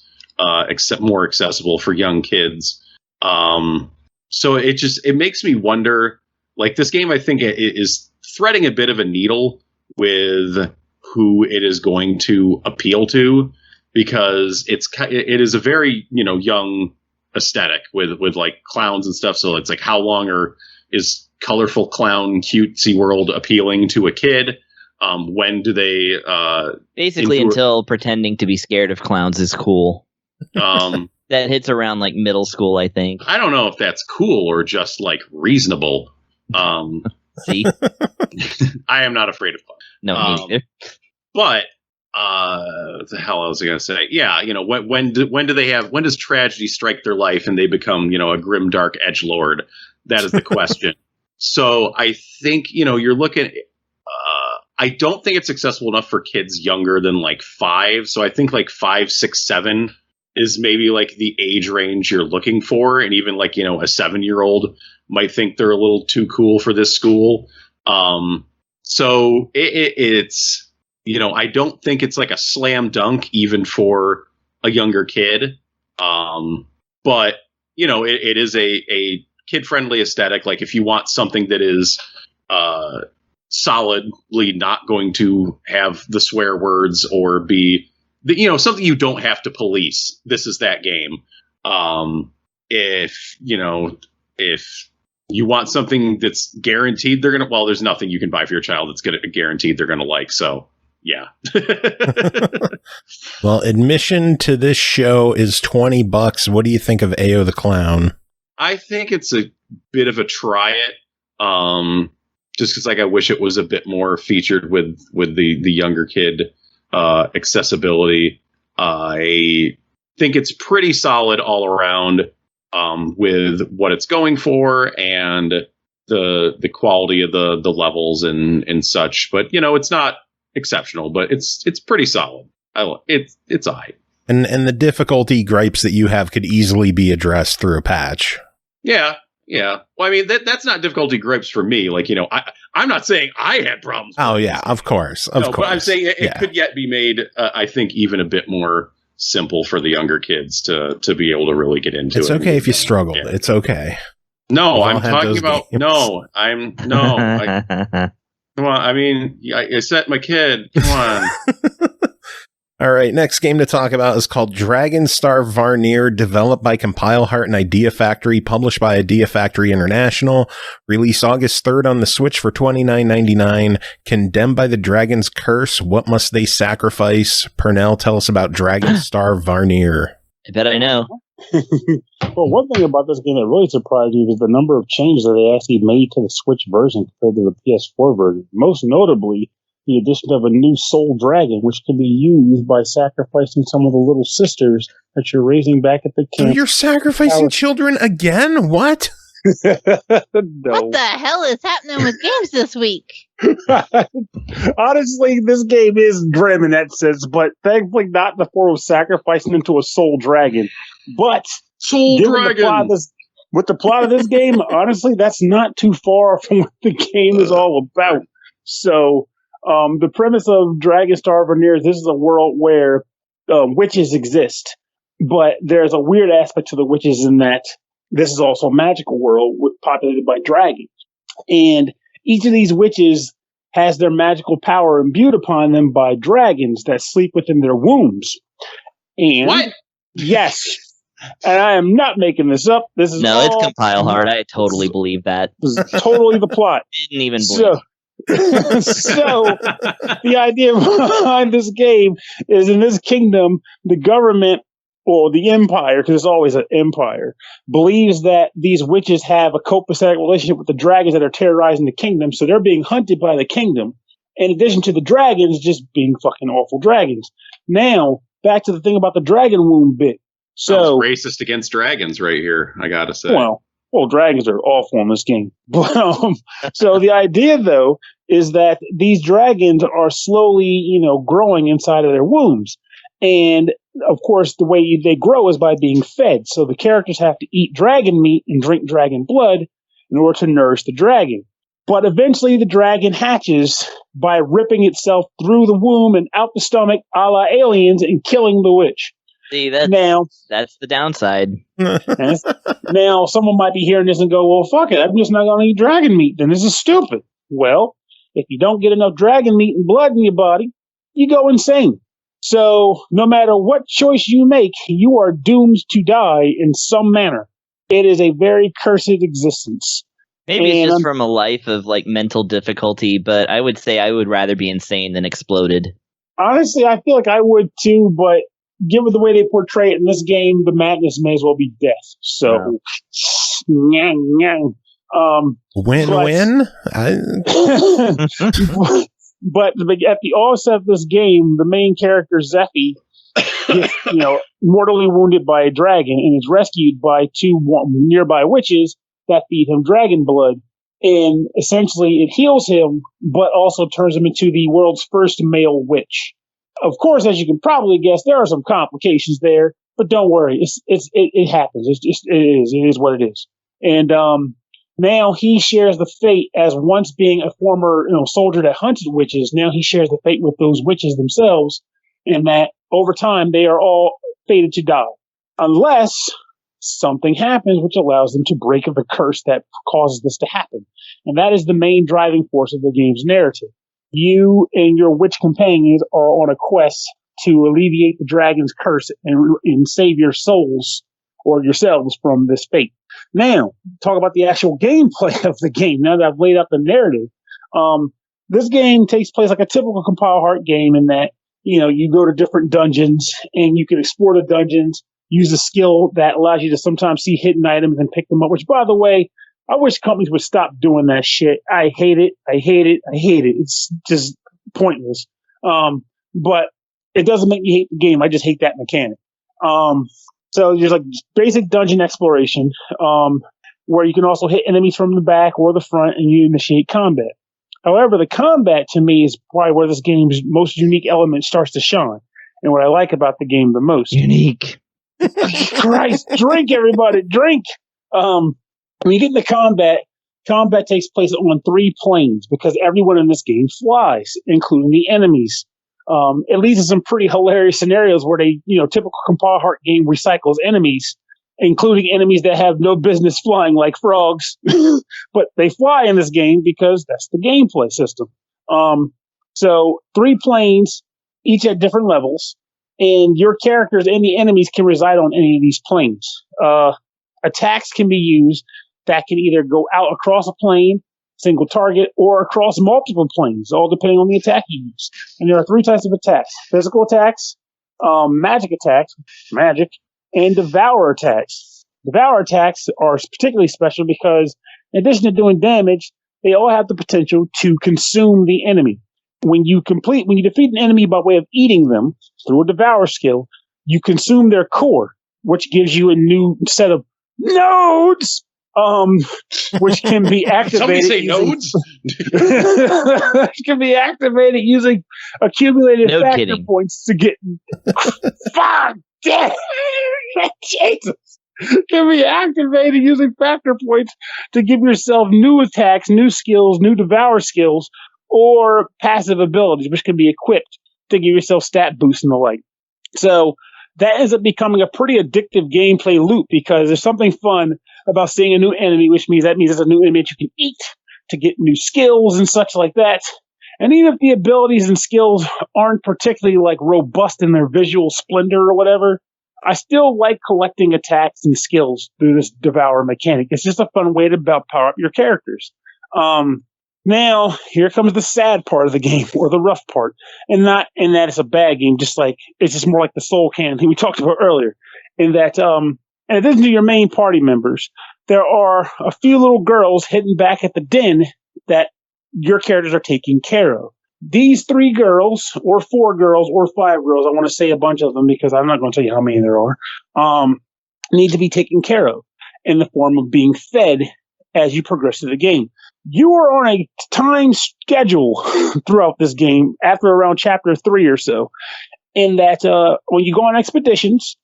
more accessible for young kids. So it makes me wonder, like, this game, I think it is threading a bit of a needle with who it is going to appeal to, because it is a very, you know, young aesthetic with like clowns and stuff. So it's like, how long is colorful clown cutesy world appealing to a kid? When do they basically until pretending to be scared of clowns is cool? That hits around like middle school, I think. I don't know if that's cool or just like reasonable. See, I am not afraid of fun. No, me neither. But what the hell was I going to say? Yeah, you know, when does tragedy strike their life and they become, you know, a grim dark edgelord? That is the question. So I think, you know, you're looking. I don't think it's accessible enough for kids younger than like 5. So I think like 5, 6, 7 is maybe like the age range you're looking for, and even like, you know, a 7-year-old might think they're a little too cool for this school. So it's, you know, I don't think it's like a slam dunk even for a younger kid. But, you know, it is a kid-friendly aesthetic. Like, if you want something that is solidly not going to have the swear words or be, you know, something you don't have to police, this is that game. If you want something that's guaranteed there's nothing you can buy for your child that's guaranteed they're gonna like. So yeah. Well, admission to this show is $20. What do you think of Ayo the Clown? I think it's a bit of a try it. Just because, like, I wish it was a bit more featured with the younger kid accessibility. I think it's pretty solid all around with what it's going for and the quality of the levels and such. But, you know, it's not exceptional, but it's pretty solid. It's all right. And the difficulty gripes that you have could easily be addressed through a patch. Yeah. Yeah. Well, I mean, that's not difficulty gripes for me. Like, you know, I'm not saying I had problems. Oh, yeah, of course. Of course. But I'm saying it could yet be made, I think, even a bit more simple for the younger kids to be able to really get into it. It's okay if you struggle. Yeah. It's okay. No, I'm talking about, games. Come on. I mean, I set my kid. Come on. All right, next game to talk about is called Dragon Star Varnir, developed by Compile Heart and Idea Factory, published by Idea Factory International, released August 3rd on the Switch for $29.99. Condemned by the Dragon's Curse, what must they sacrifice? Pernell, tell us about Dragon Star Varnir. I bet I know. Well, one thing about this game that really surprised me was the number of changes that they actually made to the Switch version compared to the PS4 version. Most notably, the addition of a new soul dragon, which can be used by sacrificing some of the little sisters that you're raising back at the camp. So you're sacrificing children again? What? No. What the hell is happening with games this week? Honestly, this game is grim in that sense, but thankfully not in the form of sacrificing into a soul dragon. But Soul Dragon! With the plot of this game, honestly, that's not too far from what the game is all about. So, the premise of Dragon Star Varnir is this is a world where witches exist, but there's a weird aspect to the witches in that this is also a magical world populated by dragons. And each of these witches has their magical power imbued upon them by dragons that sleep within their wombs. And what? Yes. And I am not making this up. This is it's Compile Heart. I totally believe that. This is totally the plot. Didn't even believe it. So the idea behind this game is in this kingdom, the government or the empire, because it's always an empire, believes that these witches have a copacetic relationship with the dragons that are terrorizing the kingdom, so they're being hunted by the kingdom, in addition to the dragons just being fucking awful dragons. Now, back to the thing about the dragon womb bit. So racist against dragons right here, I gotta say. Well, dragons are awful in this game. So the idea, though, is that these dragons are slowly, growing inside of their wombs. And, of course, the way they grow is by being fed. So the characters have to eat dragon meat and drink dragon blood in order to nourish the dragon. But eventually the dragon hatches by ripping itself through the womb and out the stomach a la Aliens and killing the witch. See, that's the downside. Now, someone might be hearing this and go, well, fuck it, I'm just not going to eat dragon meat, then this is stupid. Well, if you don't get enough dragon meat and blood in your body, you go insane. So, no matter what choice you make, you are doomed to die in some manner. It is a very cursed existence. Maybe it's just from a life of, mental difficulty, but I would say I would rather be insane than exploded. Honestly, I feel like I would too, but given the way they portray it in this game, the madness may as well be death. So, win-win? But at the onset of this game, the main character, Zephy, gets, mortally wounded by a dragon and is rescued by two nearby witches that feed him dragon blood. And essentially it heals him, but also turns him into the world's first male witch. Of course, as you can probably guess, there are some complications there, but don't worry. It happens. It is what it is. And, now he shares the fate as once being a former, soldier that hunted witches. Now he shares the fate with those witches themselves, and that over time they are all fated to die, unless something happens which allows them to break the curse that causes this to happen. And that is the main driving force of the game's narrative. You and your witch companions are on a quest to alleviate the dragon's curse and save your souls or yourselves from this fate. Now, talk about the actual gameplay of the game. Now that I've laid out the narrative, this game takes place like a typical Compile Heart game in that, you go to different dungeons and you can explore the dungeons, use a skill that allows you to sometimes see hidden items and pick them up, which, by the way, I wish companies would stop doing that shit. I hate it. It's just pointless. But it doesn't make me hate the game. I just hate that mechanic. So there's basic dungeon exploration, where you can also hit enemies from the back or the front and you initiate combat. However, the combat to me is probably where this game's most unique element starts to shine. And what I like about the game the most. Unique. Christ, drink everybody, drink! When you get into combat takes place on 3 planes because everyone in this game flies, including the enemies. It leads to some pretty hilarious scenarios where they, typical Compile Heart game recycles enemies, including enemies that have no business flying like frogs, but they fly in this game because that's the gameplay system. So 3 planes, each at different levels. and your characters and the enemies can reside on any of these planes. Attacks can be used that can either go out across a plane, single target, or across multiple planes, all depending on the attack you use. And there are 3 types of attacks: physical attacks, magic, and devour attacks. Devour attacks are particularly special because, in addition to doing damage, they all have the potential to consume the enemy. When you defeat an enemy by way of eating them through a devour skill, you consume their core, which gives you a new set of nodes, which can be activated. Somebody say nodes? Which can be activated using accumulated factor points to get. Fuck! Jesus! Can be activated using factor points to give yourself new attacks, new skills, new devour skills, or passive abilities, which can be equipped to give yourself stat boosts and the like. So that ends up becoming a pretty addictive gameplay loop because there's something fun about seeing a new enemy, which means there's a new enemy that you can eat to get new skills and such like that. And even if the abilities and skills aren't particularly like robust in their visual splendor or whatever, I still like collecting attacks and skills through this devour mechanic. It's just a fun way to power up your characters. Now, here comes the sad part of the game, or the rough part. And not in that it's a bad game, it's just more like the Soul Cannon thing we talked about earlier. In that, in addition to your main party members, there are a few little girls hidden back at the den that your characters are taking care of. These 3 girls, or 4 girls, or 5 girls, I want to say a bunch of them because I'm not going to tell you how many there are, need to be taken care of in the form of being fed as you progress through the game. You are on a time schedule throughout this game after around chapter 3 or so, in that when you go on expeditions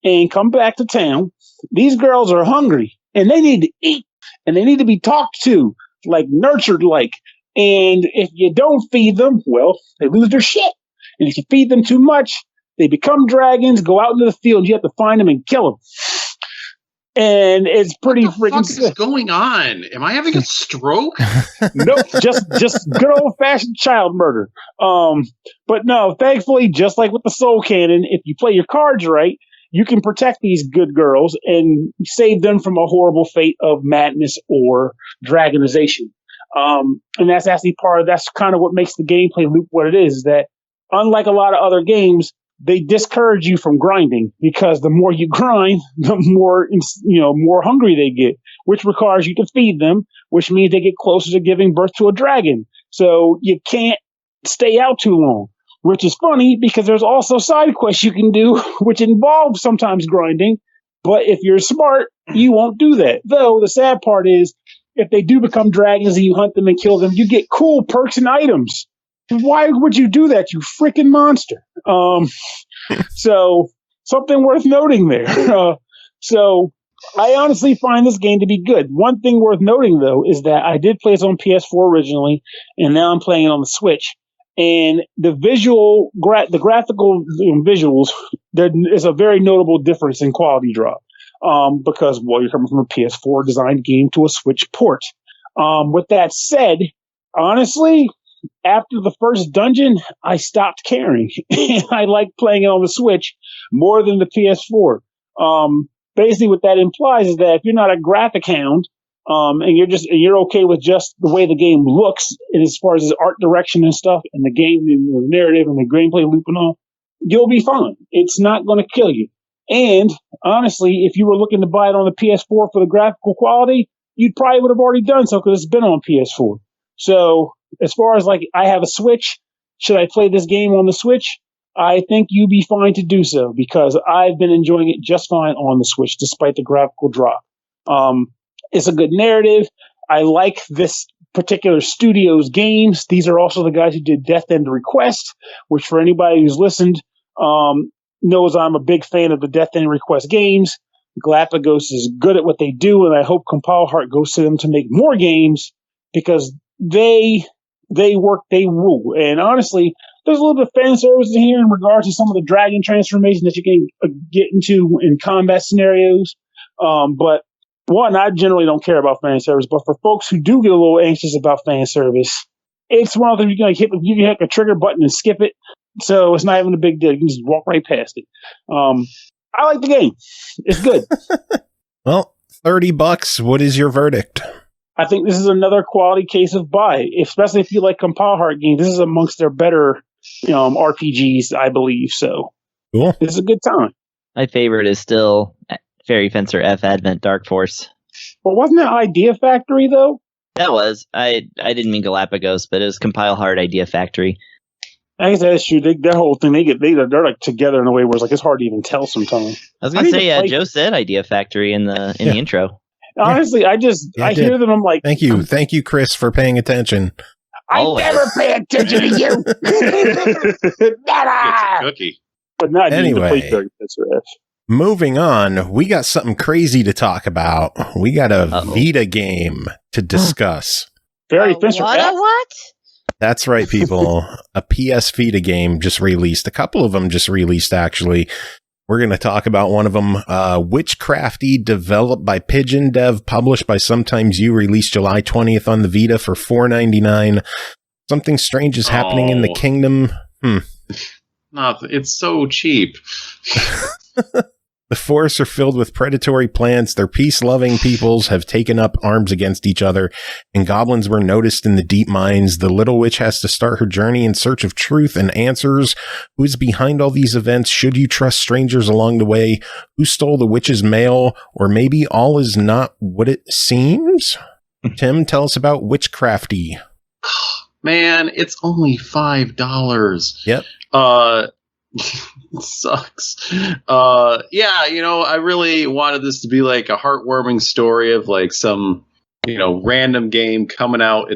and come back to town, these girls are hungry and they need to eat and they need to be talked to, like nurtured like. And if you don't feed them, well, they lose their shit. And if you feed them too much, they become dragons, go out into the field, you have to find them and kill them. And it's pretty freaking sick. What's going on? Am I having a stroke? Nope, just good old-fashioned child murder. But no, thankfully, just like with the Soul Cannon, if you play your cards right, you can protect these good girls and save them from a horrible fate of madness or dragonization. And that's actually that's kind of what makes the gameplay loop what it is that unlike a lot of other games, they discourage you from grinding because the more you grind, the more hungry they get, which requires you to feed them, which means they get closer to giving birth to a dragon. So you can't stay out too long, which is funny because there's also side quests you can do, which involve sometimes grinding. But if you're smart, you won't do that. Though the sad part is, if they do become dragons and you hunt them and kill them, you get cool perks and items. Why would you do that, you freaking monster? So something worth noting there. So I honestly find this game to be good. One thing worth noting, though, is that I did play this on PS4 originally, and now I'm playing it on the Switch. And the graphical visuals, there is a very notable difference in quality drop. Because, well, you're coming from a PS4 designed game to a Switch port. With that said, honestly, after the first dungeon, I stopped caring. I like playing it on the Switch more than the PS4. Basically, what that implies is that if you're not a graphic hound, and you're okay with just the way the game looks, and as far as its art direction and stuff, and the game, and the narrative, and the gameplay loop and all, you'll be fine. It's not going to kill you. And honestly, if you were looking to buy it on the PS4 for the graphical quality, you probably would have already done so because it's been on PS4. So as far as like I have a Switch, should I play this game on the Switch? I think you'd be fine to do so because I've been enjoying it just fine on the Switch despite the graphical drop. It's a good narrative. I like this particular studio's games. These are also the guys who did Death End Request, which for anybody who's listened, knows I'm a big fan of the Death End Request games. Galapagos is good at what they do, and I hope Compile Heart goes to them to make more games because they rule. And honestly, there's a little bit of fan service in here in regards to some of the dragon transformation that you can get into in combat scenarios. But one, I generally don't care about fan service, but for folks who do get a little anxious about fan service, it's one of them you can hit a trigger button and skip it. so it's not even a big deal. You can just walk right past it. I like the game. It's good. Well, $30. What is your verdict? I think this is another quality case of buy, especially if you like compile heart games. This is amongst their better RPGs, I believe. So cool. It's a good time. My favorite is still Fairy Fencer F Advent Dark Force. Well, wasn't that Idea Factory, though? That was. I didn't mean Galapagos, but it was Compile Hard Idea Factory. I guess that's true. That whole thing, they're like together in a way where it's like it's hard to even tell sometimes. I was gonna say, Joe said Idea Factory in the intro. Honestly, I hear them. I'm like, thank you, Chris, for paying attention. I never pay attention to you. It's a cookie. But not anyway. Moving on, we got something crazy to talk about. We got a Vita game to discuss. Fairy Fencer. What? That's right, people. A PS Vita game just released. A couple of them just released, actually. We're going to talk about one of them. Witchcrafty, developed by PigeonDev, published by Sometimes You, released July 20th on the Vita for $4.99. Something strange is happening in the kingdom. It's so cheap. The forests are filled with predatory plants. Their peace-loving peoples have taken up arms against each other, and goblins were noticed in the deep mines. The little witch has to start her journey in search of truth and answers. Who is behind all these events? Should you trust strangers along the way? Who stole the witch's mail? Or maybe all is not what it seems? Tim, tell us about Witchcrafty. Man, it's only $5. Yep. Sucks. I really wanted this to be like a heartwarming story of like some, random game coming out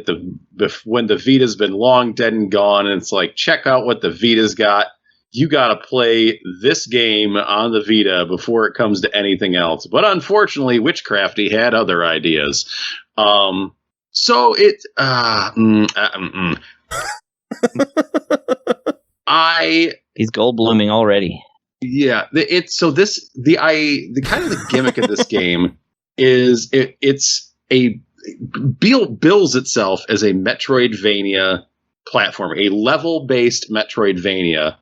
when the Vita's been long dead and gone, and it's like, check out what the Vita's got. You got to play this game on the Vita before it comes to anything else. But unfortunately, Witchcrafty had other ideas. So it He's gold blooming already. Yeah, the kind of the gimmick of this game is bills itself as a Metroidvania platform, a level-based Metroidvania,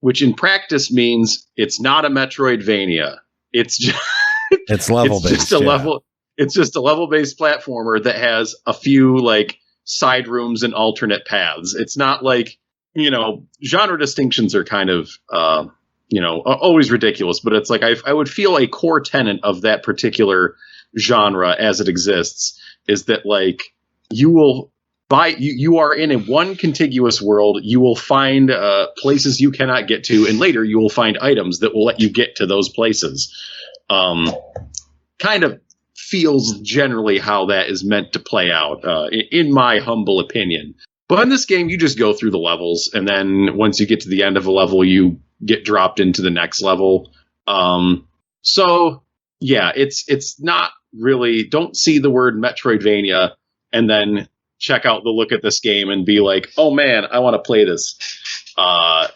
which in practice means it's not a Metroidvania. It's just it's level-based. It's just a level-based platformer that has a few like side rooms and alternate paths. It's not like, genre distinctions are kind of, always ridiculous, but it's like I would feel a core tenet of that particular genre as it exists is that like you are in one contiguous world, you will find places you cannot get to, and later you will find items that will let you get to those places. Kind of feels generally how that is meant to play out, in my humble opinion. But in this game, you just go through the levels, and then once you get to the end of a level, you get dropped into the next level. So yeah, it's not really, don't see the word Metroidvania and then check out the look at this game and be like, oh man, I want to play this. I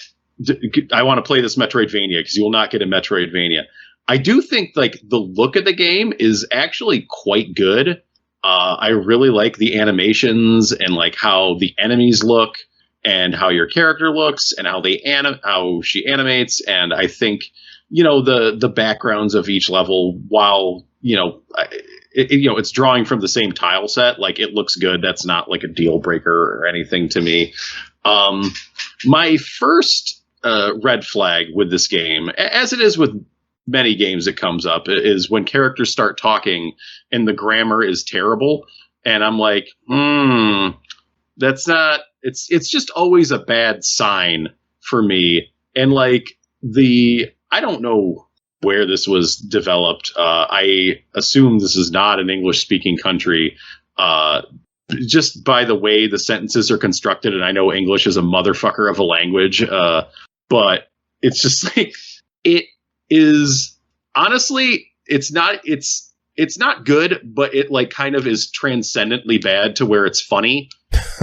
want to play this Metroidvania, because you will not get a Metroidvania. I do think like the look of the game is actually quite good. I really like the animations and like how the enemies look and how your character looks and how how she animates. And I think, the backgrounds of each level, while, it's drawing from the same tile set, like it looks good. That's not like a deal breaker or anything to me. My first red flag with this game, as it is with many games that comes up, is when characters start talking and the grammar is terrible, and I'm like, that's not, it's just always a bad sign for me. And like I don't know where this was developed. I assume this is not an English speaking country, just by the way the sentences are constructed. And I know English is a motherfucker of a language, but it's just like, it is, honestly, it's not good, but it like kind of is transcendently bad to where it's funny.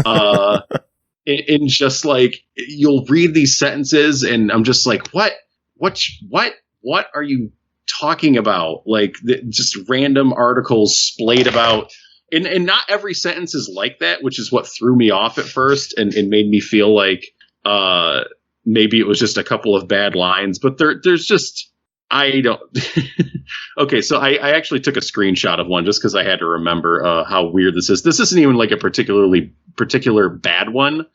And just like, you'll read these sentences and I'm just like, what are you talking about? Like just random articles splayed about, and not every sentence is like that, which is what threw me off at first and made me feel like, maybe it was just a couple of bad lines, but there's just, I don't. Okay, so I actually took a screenshot of one just because I had to remember how weird this is. This isn't even like a particular bad one.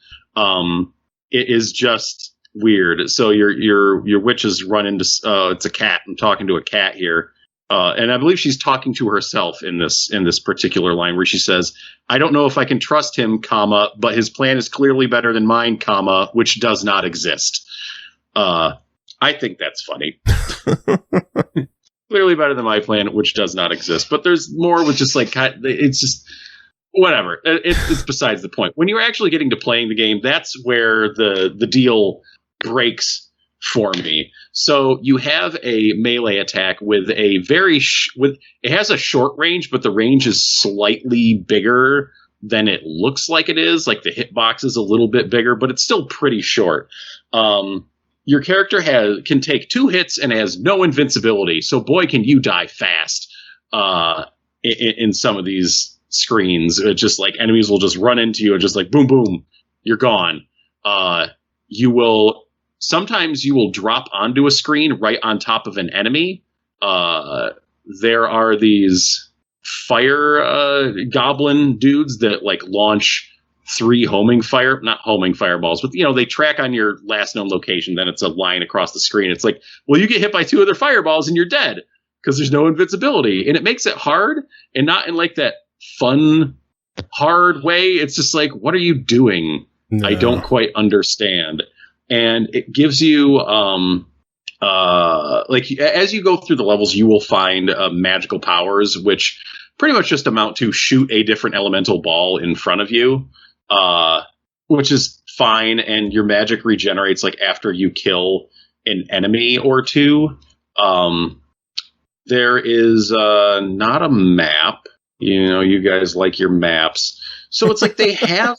It is just weird. So your witches run into it's a cat. I'm talking to a cat here. And I believe she's talking to herself in this particular line where she says, "I don't know if I can trust him, comma, but his plan is clearly better than mine, comma, which does not exist." I think that's funny. Clearly better than my plan, which does not exist. But there's more with just like, it's just whatever. It's besides the point. When you're actually getting to playing the game, that's where the deal breaks for me. So you have a melee attack with a it has a short range, but the range is slightly bigger than it looks like it is. Like the hitbox is a little bit bigger, but it's still pretty short. Your character can take 2 hits and has no invincibility. So boy, can you die fast in some of these screens. It's just like enemies will just run into you and just like boom, boom, you're gone. Sometimes you will drop onto a screen right on top of an enemy. There are these fire goblin dudes that like launch 3 not homing fireballs, but they track on your last known location. Then it's a line across the screen. It's like, well, you get hit by 2 other fireballs and you're dead because there's no invincibility, and it makes it hard, and not in like that fun, hard way. It's just like, what are you doing? No. I don't quite understand. And it gives you, like, as you go through the levels, you will find magical powers, which pretty much just amount to shoot a different elemental ball in front of you, which is fine. And your magic regenerates, like, after you kill an enemy or 2. There is not a map. You guys like your maps. So it's like they have...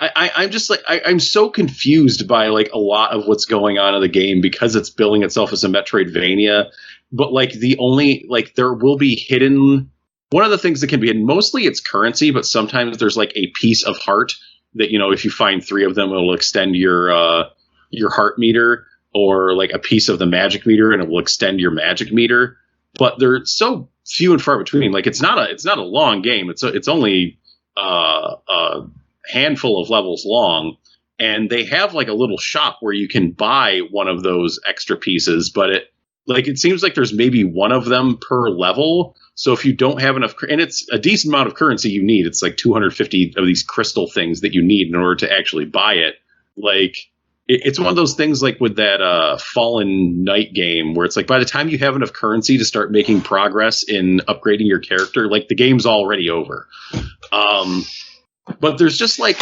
I'm just like, I'm so confused by like a lot of what's going on in the game because it's billing itself as a Metroidvania. But like there will be hidden, one of the things that can be hidden, mostly it's currency, but sometimes there's like a piece of heart that, if you find 3 of them, it'll extend your heart meter, or like a piece of the magic meter and it will extend your magic meter. But they're so few and far between. Like it's not a long game. It's only handful of levels long, and they have like a little shop where you can buy one of those extra pieces, but it seems like there's maybe one of them per level. So if you don't have enough, and it's a decent amount of currency you need, it's like 250 of these crystal things that you need in order to actually buy it. Like it's one of those things like with that Fallen Knight game where it's like by the time you have enough currency to start making progress in upgrading your character, like the game's already over. But there's just like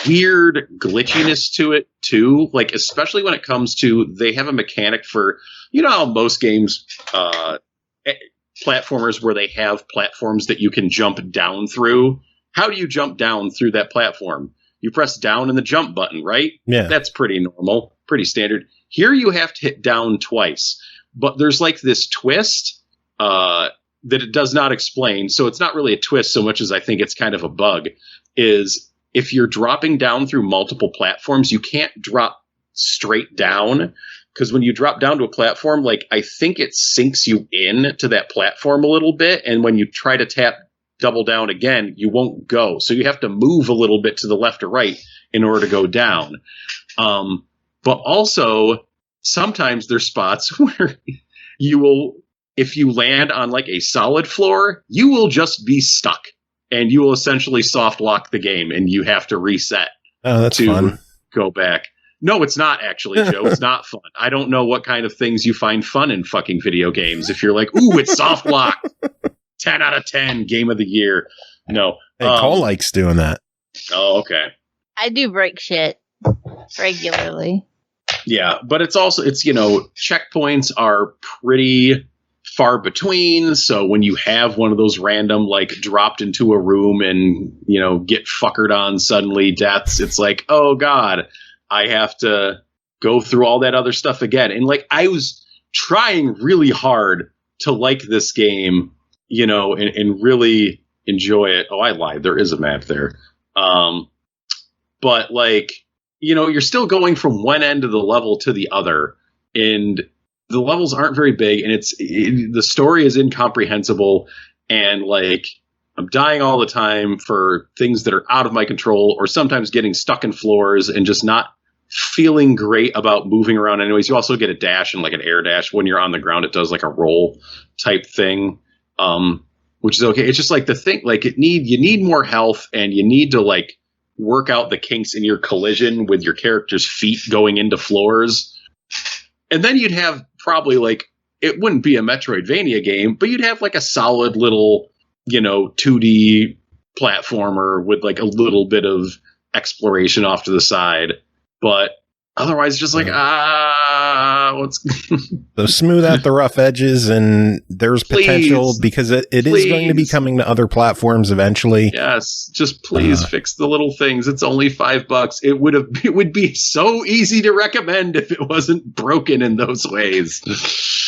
weird glitchiness to it too. Like, especially when it comes to, they have a mechanic for, how most games, platformers where they have platforms that you can jump down through. How do you jump down through that platform? You press down in the jump button, right? Yeah. That's pretty normal, pretty standard. Here you have to hit down twice, but there's like this twist, that it does not explain. So it's not really a twist so much as I think it's kind of a bug. Is if you're dropping down through multiple platforms, you can't drop straight down, because when you drop down to a platform, like I think it sinks you in to that platform a little bit, and when you try to tap double down again, you won't go. So you have to move a little bit to the left or right in order to go down. But also sometimes there's spots where you will, if you land on like a solid floor, you will just be stuck. And you will essentially soft lock the game, and you have to reset. Oh, that's fun. Go back. No, it's not actually, Joe. It's not fun. I don't know what kind of things you find fun in fucking video games. If you're like, ooh, it's soft locked. 10 out of 10, game of the year. No. Hey, Cole likes doing that. Oh, okay. I do break shit regularly. Yeah, but it's checkpoints are pretty far between. So when you have one of those random, like, dropped into a room and, get fuckered on suddenly deaths, it's like, oh God, I have to go through all that other stuff again. And like, I was trying really hard to like this game, and really enjoy it. Oh, I lied. There is a map there. But like, you're still going from one end of the level to the other, and the levels aren't very big, and the story is incomprehensible, and like I'm dying all the time for things that are out of my control, or sometimes getting stuck in floors and just not feeling great about moving around. Anyways, you also get a dash and like an air dash when you're on the ground. It does like a roll type thing, which is okay. It's just like the thing, like you need more health, and you need to like work out the kinks in your collision with your character's feet going into floors. And then you'd have probably like, it wouldn't be a Metroidvania game, but you'd have like a solid little, 2D platformer with like a little bit of exploration off to the side. But otherwise, just like, what's... So smooth out the rough edges, and there's potential, because it is going to be coming to other platforms eventually. Yes, just please fix the little things. It's only $5. It would be so easy to recommend if it wasn't broken in those ways.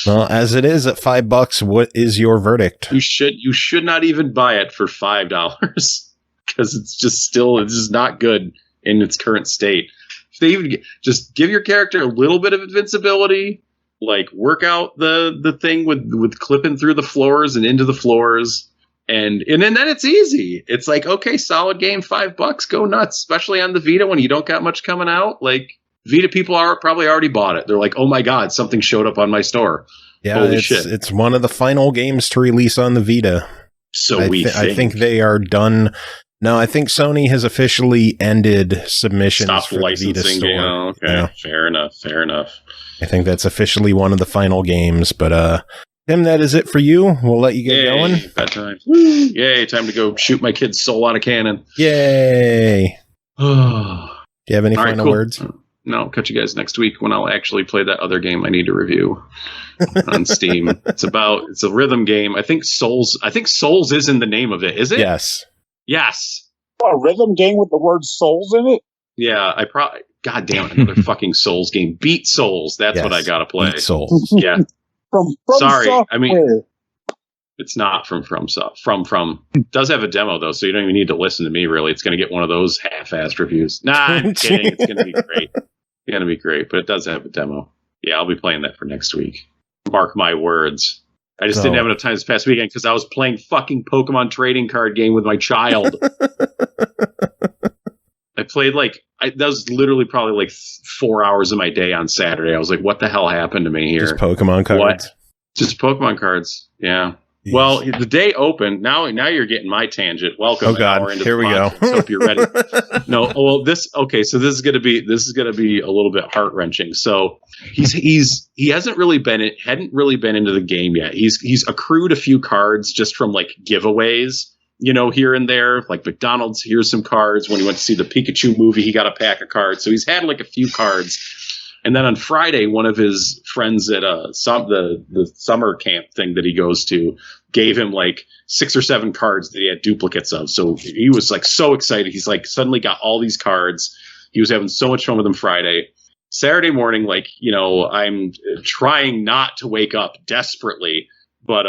Well, as it is at $5, what is your verdict? You should not even buy it for $5 because it's just not good in its current state. If they even just give your character a little bit of invincibility, like work out the thing with clipping through the floors and into the floors, and then it's easy. It's like, okay, solid game, $5, go nuts. Especially on the Vita when you don't got much coming out. Like Vita people are probably already bought it. They're like, oh my god, something showed up on my store. Yeah, holy shit! It's one of the final games to release on the Vita. So I think they are done. No, I think Sony has officially ended submissions for the Vita store. Oh, okay, yeah. Fair enough. I think that's officially one of the final games. But Tim, that is it for you. We'll let you get going. Bedtime. Yay! Time to go shoot my kid's soul out of cannon. Yay! Do you have any final words? No, catch you guys next week when I'll actually play that other game I need to review on Steam. It's a rhythm game. I think Souls is in the name of it. Is it? Yes. A rhythm game with the word souls in it? Yeah, God damn it, another fucking Souls game. Beat Souls. That's what I gotta play. Beat Souls. Yeah. From Sorry, software. I mean, it's not from. It does have a demo though, so you don't even need to listen to me. Really, it's gonna get one of those half-assed reviews. Nah, I'm kidding. It's gonna be great. It's gonna be great, but it does have a demo. Yeah, I'll be playing that for next week. Mark my words. I just didn't have enough time this past weekend because I was playing fucking Pokemon trading card game with my child. I played that was literally probably like 4 hours of my day on Saturday. I was like, what the hell happened to me here? Just Pokemon cards? What? Just Pokemon cards. Yeah. Jeez. Well, the day opened. Now you're getting my tangent. Welcome. Oh God! Here we go. So if you're ready. No. Well, So this is gonna be a little bit heart wrenching. So he hadn't really been into the game yet. He's accrued a few cards just from like giveaways, here and there. Like McDonald's, here's some cards. When he went to see the Pikachu movie, he got a pack of cards. So he's had like a few cards. And then on Friday, one of his friends at the summer camp thing that he goes to gave him like 6 or 7 cards that he had duplicates of. So he was like so excited. He's like suddenly got all these cards. He was having so much fun with them Friday. Saturday morning, I'm trying not to wake up desperately, but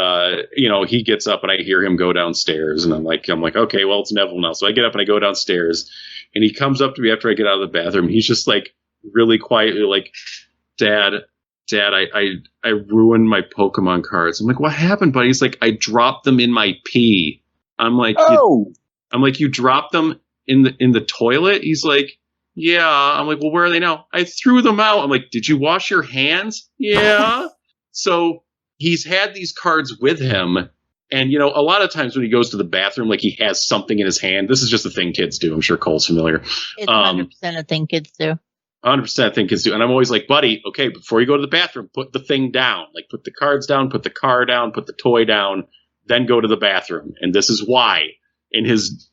he gets up and I hear him go downstairs, and I'm like, okay, well, it's Neville now. So I get up and I go downstairs, and he comes up to me after I get out of the bathroom. He's just like, really quietly, like, Dad, I ruined my Pokemon cards. I'm like, what happened, buddy? He's like, I dropped them in my pee. I'm like, you dropped them in the toilet? He's like, yeah. I'm like, well, where are they now? I threw them out. I'm like, did you wash your hands? Yeah. So he's had these cards with him. And, a lot of times when he goes to the bathroom, like he has something in his hand. This is just a thing kids do. I'm sure Cole's familiar. It's 100% a thing kids do. 100% I think kids do. And I'm always like, buddy, okay, before you go to the bathroom, put the thing down. Like, put the cards down, put the car down, put the toy down, then go to the bathroom. And this is why. In his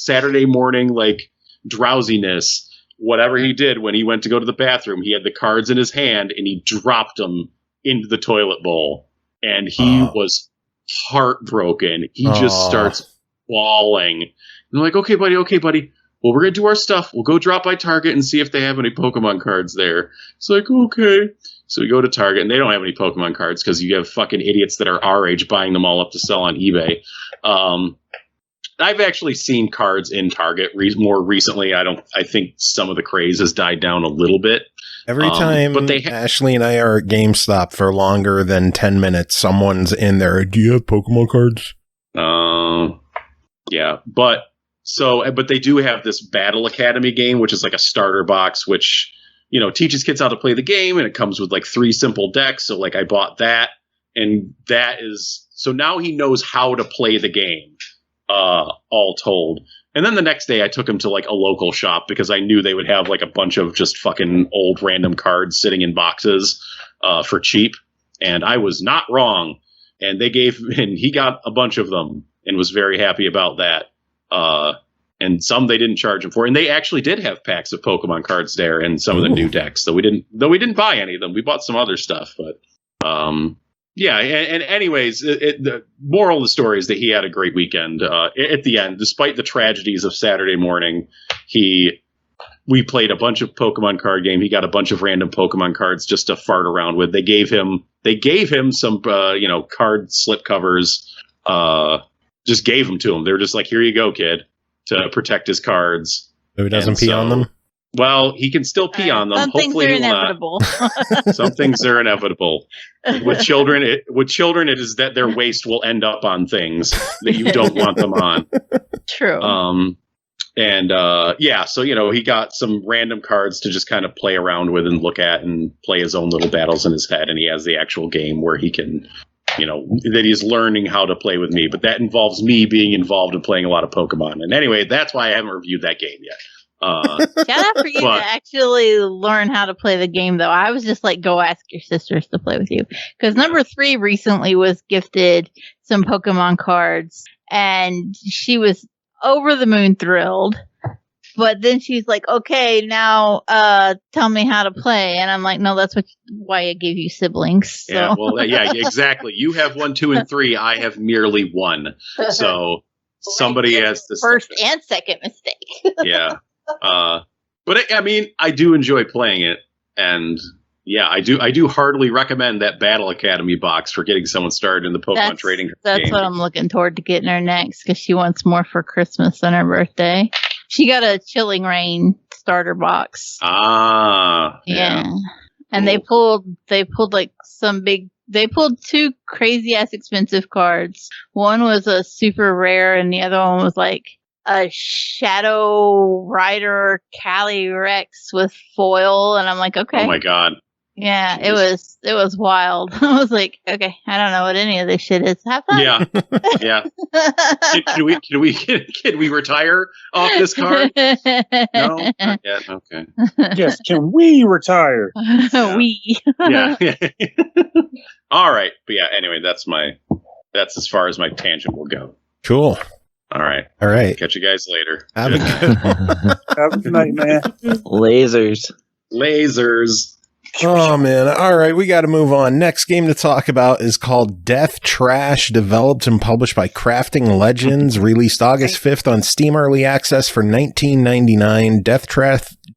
Saturday morning, like, drowsiness, whatever he did when he went to go to the bathroom, he had the cards in his hand, and he dropped them into the toilet bowl. And he was heartbroken. He just starts bawling. And I'm like, okay, buddy. Well, we're going to do our stuff. We'll go drop by Target and see if they have any Pokemon cards there. It's like, okay. So we go to Target, and they don't have any Pokemon cards because you have fucking idiots that are our age buying them all up to sell on eBay. I've actually seen cards in Target more recently. I think some of the craze has died down a little bit. Every time Ashley and I are at GameStop for longer than 10 minutes, someone's in there. Do you have Pokemon cards? Yeah, but they do have this Battle Academy game, which is like a starter box, which, teaches kids how to play the game, and it comes with like 3 simple decks. So like I bought that, and so now he knows how to play the game, all told. And then the next day I took him to like a local shop because I knew they would have like a bunch of just fucking old random cards sitting in boxes for cheap. And I was not wrong. And he got a bunch of them and was very happy about that. And some they didn't charge him for. And they actually did have packs of Pokemon cards there and some of the new decks. Though we didn't buy any of them. We bought some other stuff, but yeah. And anyways, the moral of the story is that he had a great weekend. At the end, despite the tragedies of Saturday morning, we played a bunch of Pokemon card game. He got a bunch of random Pokemon cards just to fart around with. They gave him some, card slip covers. Just gave them to him. They were just like, here you go, kid, to protect his cards. So he doesn't pee on them? Well, he can still pee on them. Some Hopefully things are inevitable. Some things are inevitable. With children, it is that their waste will end up on things that you don't want them on. True. So he got some random cards to just kind of play around with and look at and play his own little battles in his head. And he has the actual game where he can, that he's learning how to play with me. But that involves me being involved in playing a lot of Pokemon. And anyway, that's why I haven't reviewed that game yet. Shout out for you to actually learn how to play the game, though. I was just like, go ask your sisters to play with you. Because number 3 recently was gifted some Pokemon cards, and she was over the moon thrilled. But then she's like, okay, now tell me how to play. And I'm like, no, that's why I gave you siblings. So. Yeah, well, yeah, exactly. You have 1, 2, and 3. I have merely 1. So somebody has the first and second mistake. Yeah. But I do enjoy playing it, and yeah, I do heartily recommend that Battle Academy box for getting someone started in the Pokemon trading game. That's what I'm looking toward to getting her next, because she wants more for Christmas than her birthday. She got a Chilling Reign starter box. Yeah. And they pulled like they pulled 2 crazy ass expensive cards. One was a super rare, and the other one was like a Shadow Rider Calyrex with foil, and I'm like, okay. Oh my god. Yeah, it was wild. I was like, okay, I don't know what any of this shit is. Have fun. Yeah. Yeah. Can we retire off this card? No? Not yet. Okay. Yes, can we retire? We. Yeah. All right. But yeah, anyway, that's as far as my tangent will go. Cool. All right. Catch you guys later. Have a good night, man. Lasers. Oh, man. All right. We got to move on. Next game to talk about is called Death Trash, developed and published by Crafting Legends, released August 5th on Steam Early Access for $19.99.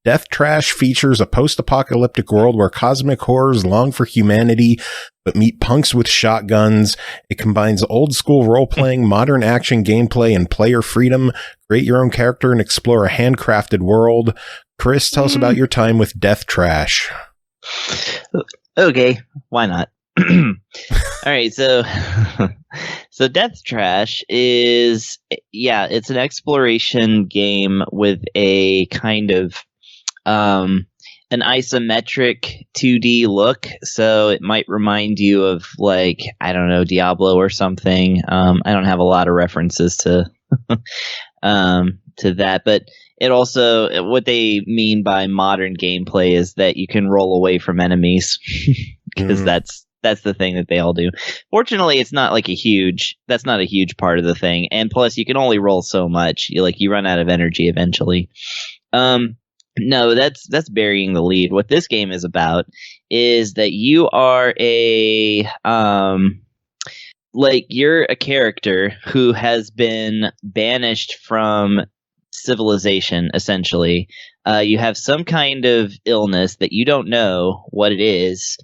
Death Trash features a post-apocalyptic world where cosmic horrors long for humanity but meet punks with shotguns. It combines old-school role-playing, modern action gameplay, and player freedom. Create your own character and explore a handcrafted world. Chris, tell us about your time with Death Trash. Okay, why not? All right, so Death Trash is, it's an exploration game with a kind of an isometric 2D look, so it might remind you of, like, I don't know, Diablo or something. I don't have a lot of references to that, but it also, what they mean by modern gameplay is that you can roll away from enemies, because that's the thing that they all do. Fortunately, it's not like that's not a huge part of the thing, and plus you can only roll so much. You run out of energy eventually. No, that's burying the lead. What this game is about is that you are you're a character who has been banished from civilization, essentially. You have some kind of illness that you don't know what it is,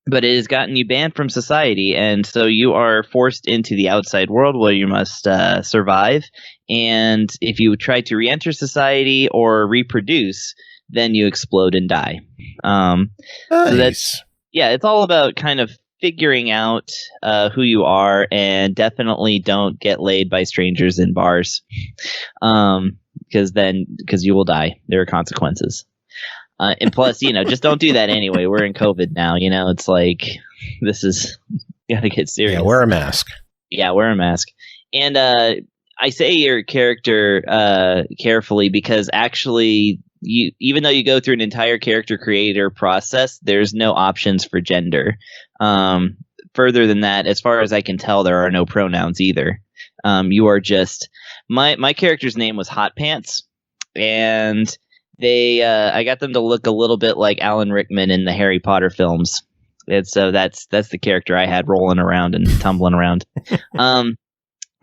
but it has gotten you banned from society, and so you are forced into the outside world where you must survive. And if you try to re-enter society or reproduce, then you explode and die. Nice. So that's, yeah, it's all about kind of figuring out who you are, and definitely don't get laid by strangers in bars, because you will die. There are consequences. And plus, just don't do that anyway. We're in COVID now. It's like, this is, you gotta get serious. Yeah, wear a mask. Yeah, wear a mask. And I say your character carefully, because actually, even though you go through an entire character creator process, there's no options for gender. Further than that, as far as I can tell, there are no pronouns either. You are just, my character's name was Hot Pants, and I got them to look a little bit like Alan Rickman in the Harry Potter films. And so that's the character I had rolling around and tumbling around.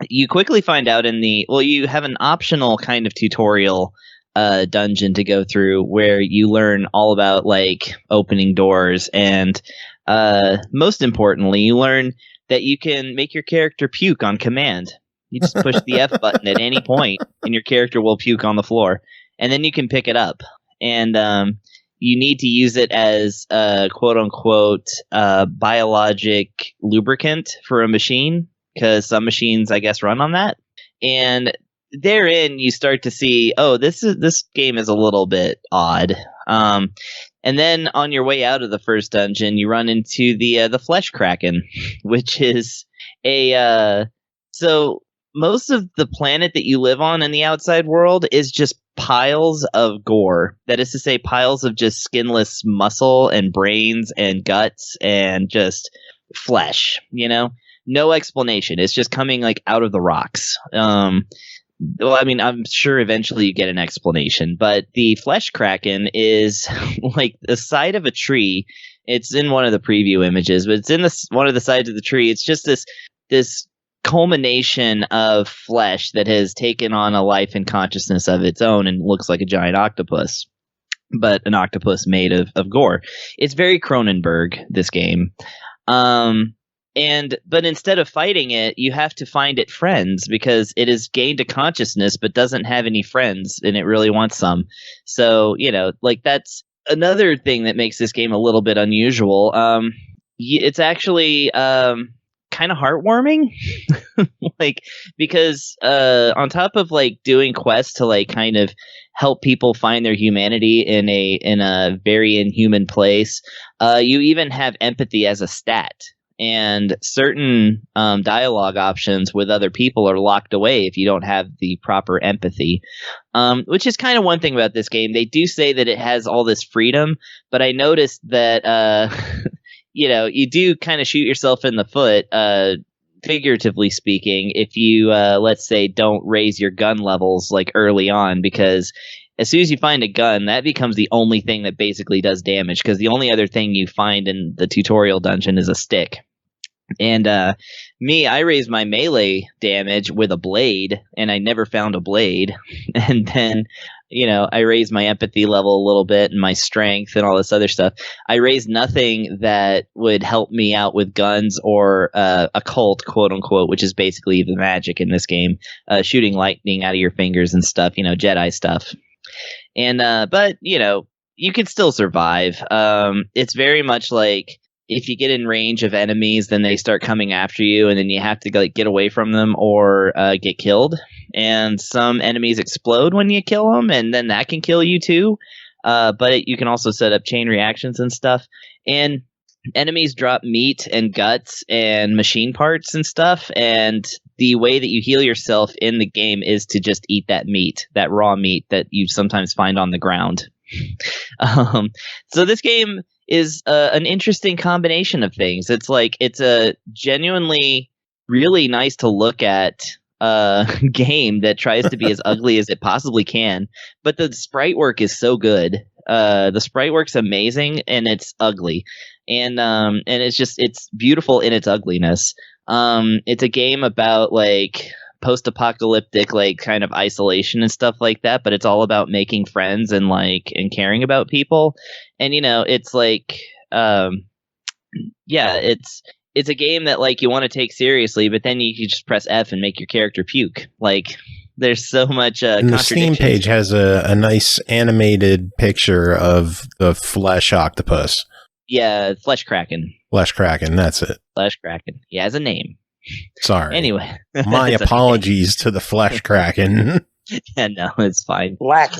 You quickly find out you have an optional kind of tutorial dungeon to go through where you learn all about like opening doors, and most importantly, you learn that you can make your character puke on command. You just push the F button at any point and your character will puke on the floor. And then you can pick it up, and you need to use it as quote unquote biologic lubricant for a machine, because some machines, I guess, run on that. And therein, you start to see, this game is a little bit odd. And then on your way out of the first dungeon, you run into the Flesh Kraken, which is so most of the planet that you live on in the outside world is just piles of gore. That is to say, piles of just skinless muscle and brains and guts and just flesh, no explanation. It's just coming like out of the rocks. Well, I mean, I'm sure eventually you get an explanation, but the Flesh Kraken is like the side of a tree. It's in one of the preview images, but it's in one of the sides of the tree. It's just this culmination of flesh that has taken on a life and consciousness of its own and looks like a giant octopus, but an octopus made of gore. It's very Cronenberg, this game. But instead of fighting it, you have to find it friends, because it has gained a consciousness but doesn't have any friends, and it really wants some. So, that's another thing that makes this game a little bit unusual. It's actually kind of heartwarming, because on top of doing quests to kind of help people find their humanity in a very inhuman place, you even have empathy as a stat. And certain dialogue options with other people are locked away if you don't have the proper empathy, which is kind of one thing about this game. They do say that it has all this freedom, but I noticed that you do kind of shoot yourself in the foot, figuratively speaking, if you let's say don't raise your gun levels early on, because as soon as you find a gun, that becomes the only thing that basically does damage, because the only other thing you find in the tutorial dungeon is a stick. And I raised my melee damage with a blade, and I never found a blade. And then, I raised my empathy level a little bit and my strength and all this other stuff. I raised nothing that would help me out with guns or occult, quote unquote, which is basically the magic in this game, shooting lightning out of your fingers and stuff, Jedi stuff. And but you can still survive. It's very much like if you get in range of enemies, then they start coming after you, and then you have to get away from them or get killed. And some enemies explode when you kill them, and then that can kill you too. But you can also set up chain reactions and stuff. And enemies drop meat and guts and machine parts and stuff, and the way that you heal yourself in the game is to just eat that meat, that raw meat that you sometimes find on the ground. So this game is an interesting combination of things. It's a genuinely really nice to look at game that tries to be as ugly as it possibly can, but the sprite work is so good. The sprite work's amazing, and it's ugly. And it's beautiful in its ugliness. It's a game about post-apocalyptic kind of isolation and stuff like that, but it's all about making friends and caring about people. And it's yeah, it's a game that like you want to take seriously, but then you can just press F and make your character puke. Like there's so much and the Steam page has a nice animated picture of the flesh octopus. Yeah, Flesh Kraken. Flesh Kraken, that's it. Flesh Kraken. He has a name. Sorry. Anyway. My apologies to the Flesh Kraken. Yeah, no, it's fine. Black.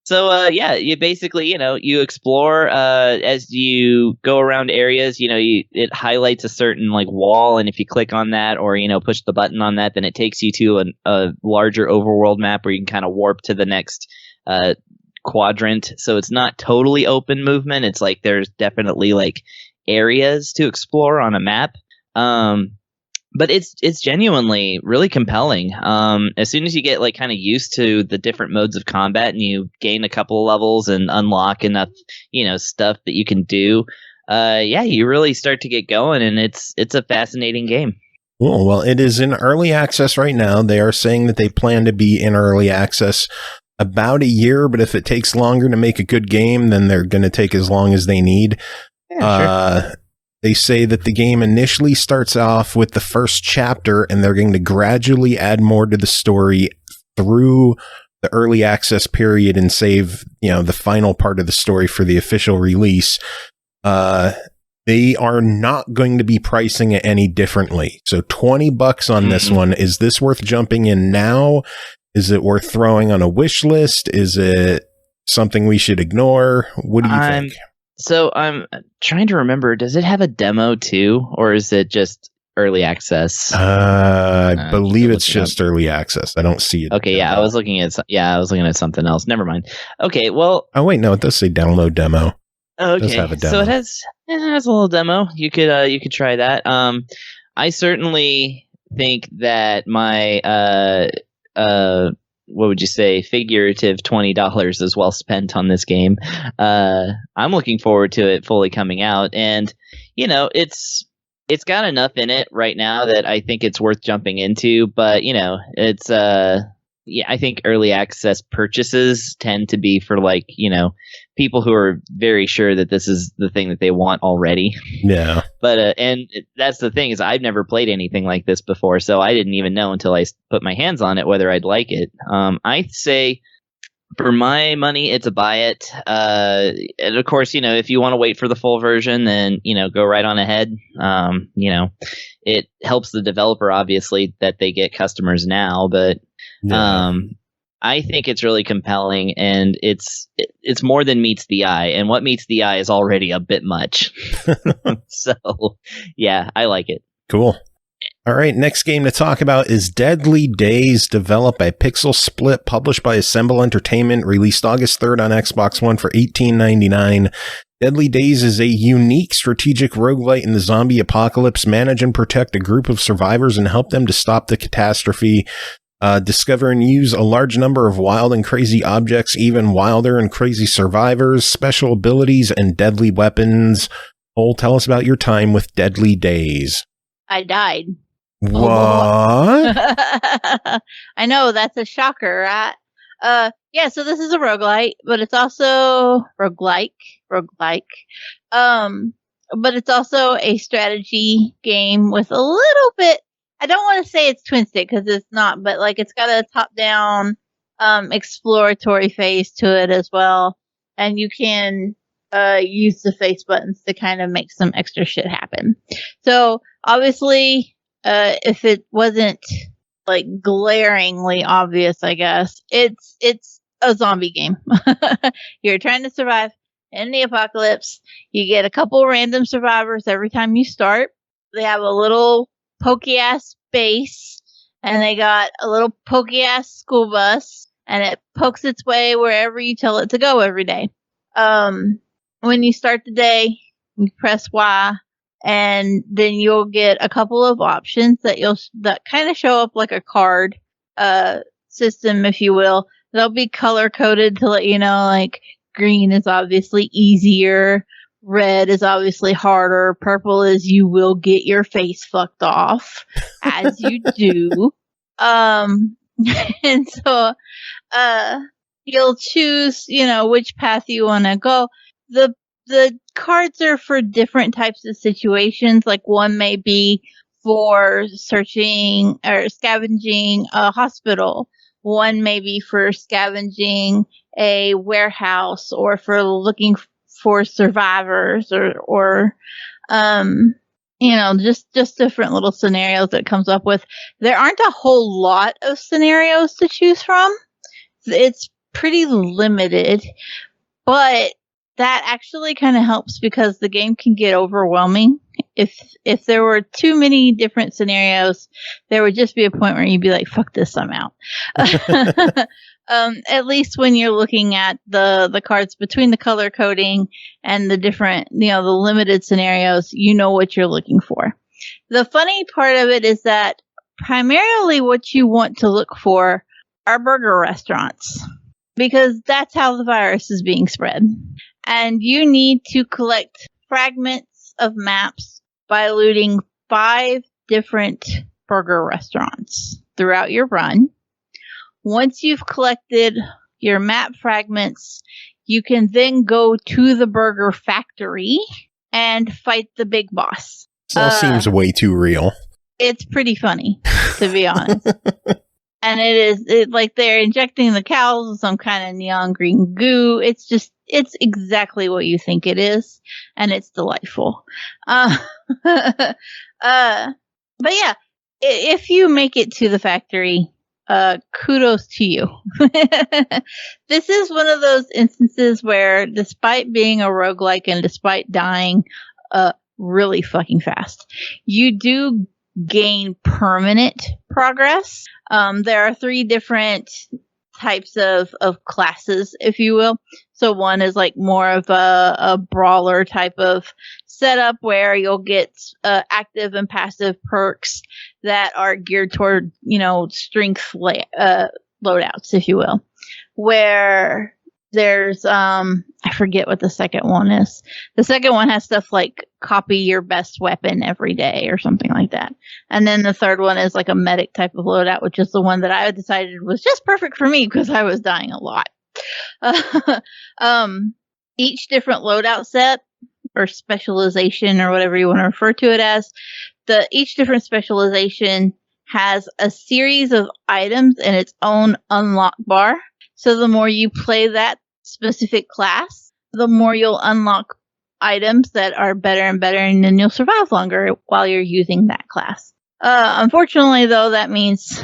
So, you basically, you explore as you go around areas, it highlights a certain like wall. And if you click on that or, push the button on that, then it takes you to a larger overworld map where you can kind of warp to the next quadrant. So it's not totally open movement. It's like there's definitely like areas to explore on a map. But it's genuinely really compelling. As soon as you get like kind of used to the different modes of combat and you gain a couple of levels and unlock enough, stuff that you can do, you really start to get going, and it's a fascinating game. Cool. Well, it is in early access right now. They are saying that they plan to be in early access about a year, but if it takes longer to make a good game, then they're going to take as long as they need. Yeah, sure. They say that the game initially starts off with the first chapter, and they're going to gradually add more to the story through the early access period and save, the final part of the story for the official release. They are not going to be pricing it any differently. So $20 on this one. Is this worth jumping in now? Is it worth throwing on a wish list? Is it something we should ignore? What do you think? So I'm trying to remember, does it have a demo too, or is it just early access? I believe it's just early access. I don't see it. Okay, yeah, I was looking at something else. Never mind. Okay, well. Oh wait, no, it does say download demo. Okay, it does have a demo. So it has a little demo. You could try that. I certainly think that my what would you say, figurative $20 is well spent on this game. I'm looking forward to it fully coming out, and it's got enough in it right now that I think it's worth jumping into. But it's I think early access purchases tend to be for like people who are very sure that this is the thing that they want already. Yeah. But and that's the thing, is I've never played anything like this before, so I didn't even know until I put my hands on it whether I'd like it. I'd say for my money, it's a buy it. And of course, if you want to wait for the full version, then go right on ahead. It helps the developer obviously that they get customers now, but I think it's really compelling, and it's more than meets the eye, and what meets the eye is already a bit much. So, yeah, I like it. Cool. All right, next game to talk about is Deadly Days, developed by Pixelsplit, published by Assemble Entertainment, released August 3rd on Xbox One for $18.99. Deadly Days is a unique strategic roguelite in the zombie apocalypse. Manage and protect a group of survivors and help them to stop the catastrophe. Discover and use a large number of wild and crazy objects, even wilder and crazy survivors, special abilities, and deadly weapons. Cole, tell us about your time with Deadly Days. I died. What? I know, that's a shocker, right? So this is a roguelite, but it's also roguelike. But it's also a strategy game with a little bit, I don't want to say it's twin stick because it's not, but like it's got a top-down exploratory phase to it as well, and you can use the face buttons to kind of make some extra shit happen. So obviously, if it wasn't like glaringly obvious, I guess it's a zombie game. You're trying to survive in the apocalypse. You get a couple random survivors every time you start. They have a little pokey-ass base, and they got a little pokey-ass school bus, and it pokes its way wherever you tell it to go every day. When you start the day, you press Y, and then you'll get a couple of options that kind of show up like a card system, if you will. They'll be color-coded to let you know, like, green is obviously easier, red is obviously harder. Purple is you will get your face fucked off, as you do. And so, you'll choose, which path you want to go. The the cards are for different types of situations. Like one may be for searching or scavenging a hospital. One may be for scavenging a warehouse or for looking for survivors or just different little scenarios that it comes up with. There aren't a whole lot of scenarios to choose from. It's pretty limited, but that actually kind of helps because the game can get overwhelming. If there were too many different scenarios, there would just be a point where you'd be like, fuck this, I'm out. At least when you're looking at the cards between the color coding and the different, the limited scenarios, you know what you're looking for. The funny part of it is that primarily what you want to look for are burger restaurants, because that's how the virus is being spread. And you need to collect fragments of maps by looting 5 different burger restaurants throughout your run. Once you've collected your map fragments, you can then go to the burger factory and fight the big boss. This all seems way too real. It's pretty funny, to be honest. And it's like they're injecting the cows with some kind of neon green goo. It's exactly what you think it is. And it's delightful. But yeah, if you make it to the factory, kudos to you. This is one of those instances where, despite being a roguelike and despite dying really fucking fast, you do gain permanent progress. There are 3 different types of classes, if you will. So one is like more of a brawler type of setup where you'll get active and passive perks that are geared toward, strength loadouts, if you will. Where there's, I forget what the second one is. The second one has stuff like copy your best weapon every day or something like that. And then the third one is like a medic type of loadout, which is the one that I decided was just perfect for me because I was dying a lot. Each different loadout set or specialization or whatever you want to refer to it as, each different specialization has a series of items in its own unlock bar. So the more you play that specific class, the more you'll unlock items that are better and better, and then you'll survive longer while you're using that class. Unfortunately, though, that means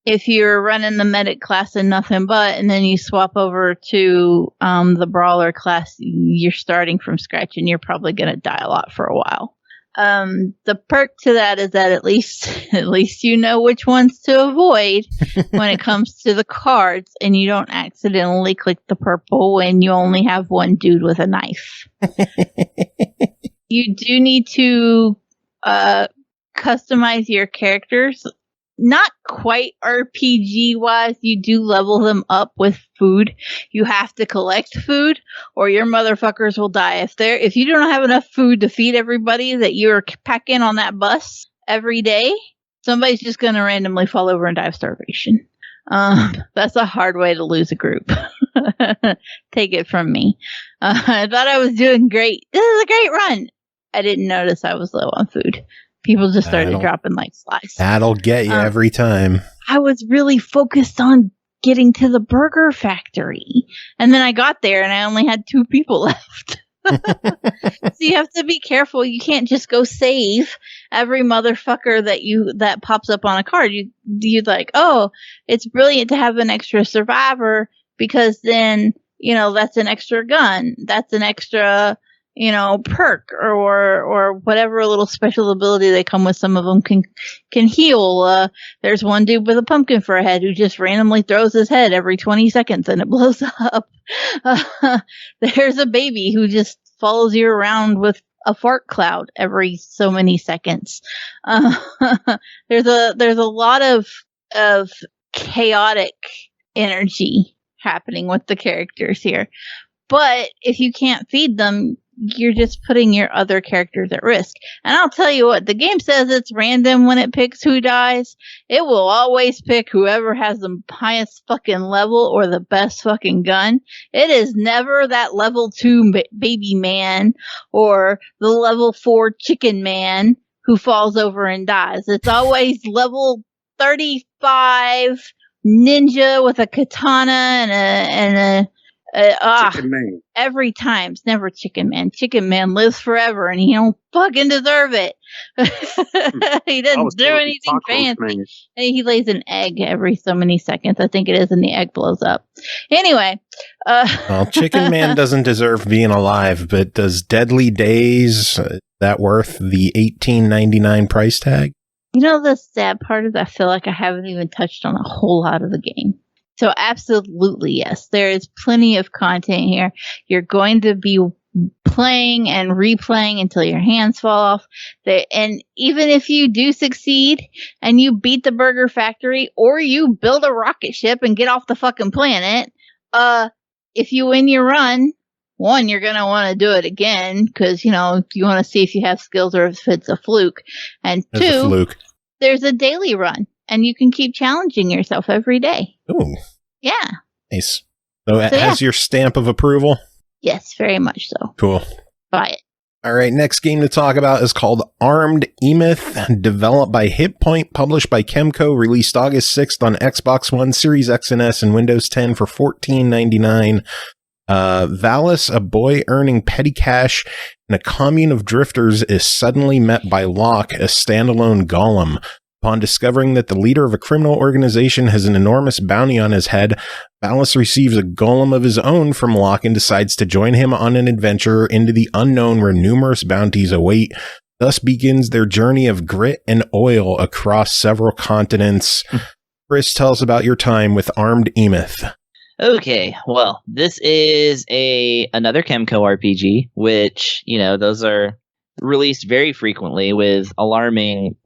if you're running the medic class and nothing but, and then you swap over to the brawler class, you're starting from scratch, and you're probably going to die a lot for a while. The perk to that is that at least you know which ones to avoid when it comes to the cards, and you don't accidentally click the purple when you only have one dude with a knife. You do need to customize your characters. Not quite RPG wise. You do level them up with food. You have to collect food or your motherfuckers will die. If you don't have enough food to feed everybody that you're packing on that bus every day, somebody's just going to randomly fall over and die of starvation. That's a hard way to lose a group. Take it from me. I thought I was doing great. This is a great run. I didn't notice I was low on food. People just started dropping like flies. That'll get you every time. I was really focused on getting to the burger factory. And then I got there and I only had 2 people left. So you have to be careful. You can't just go save every motherfucker that pops up on a card. You're like, oh, it's brilliant to have an extra survivor because then, that's an extra gun. That's an extra perk or whatever little special ability they come with. Some of them can heal. There's one dude with a pumpkin for a head who just randomly throws his head every 20 seconds and it blows up. There's a baby who just follows you around with a fart cloud every so many seconds. There's a lot of chaotic energy happening with the characters here. But if you can't feed them, you're just putting your other characters at risk. And I'll tell you what, the game says it's random when it picks who dies. It will always pick whoever has the highest fucking level or the best fucking gun. It is never that level 2 baby man or the level 4 chicken man who falls over and dies. It's always level 35 ninja with a katana and a Chicken Man. every time. It's never Chicken Man. Chicken Man lives forever and he don't fucking deserve it. He doesn't do anything fancy. And he lays an egg every so many seconds, I think it is, and the egg blows up. Anyway. Well, Chicken Man doesn't deserve being alive, but does Deadly Days, that worth the $18.99 price tag? You know, the sad part is I feel like I haven't even touched on a whole lot of the game. So absolutely, yes. There is plenty of content here. You're going to be playing and replaying until your hands fall off. And even if you do succeed and you beat the burger factory or you build a rocket ship and get off the fucking planet, if you win your run, one, you're going to want to do it again because, you know, you want to see if you have skills or if it's a fluke. And two, there's a daily run. And you can keep challenging yourself every day. Ooh. Yeah. Nice. So it has your stamp of approval? Yes, very much so. Cool. Buy it. All right, next game to talk about is called Armed Emeth, developed by HitPoint, published by KEMCO, released August 6th on Xbox One, Series X and S, and Windows 10 for $14.99. Valis, a boy earning petty cash in a commune of drifters, is suddenly met by Locke, a standalone golem. Upon discovering that the leader of a criminal organization has an enormous bounty on his head, Valis receives a golem of his own from Locke and decides to join him on an adventure into the unknown where numerous bounties await. Thus begins their journey of grit and oil across several continents. Chris, tell us about your time with Armed Emeth. Okay, well, this is another KEMCO RPG, which, you know, those are released very frequently with alarming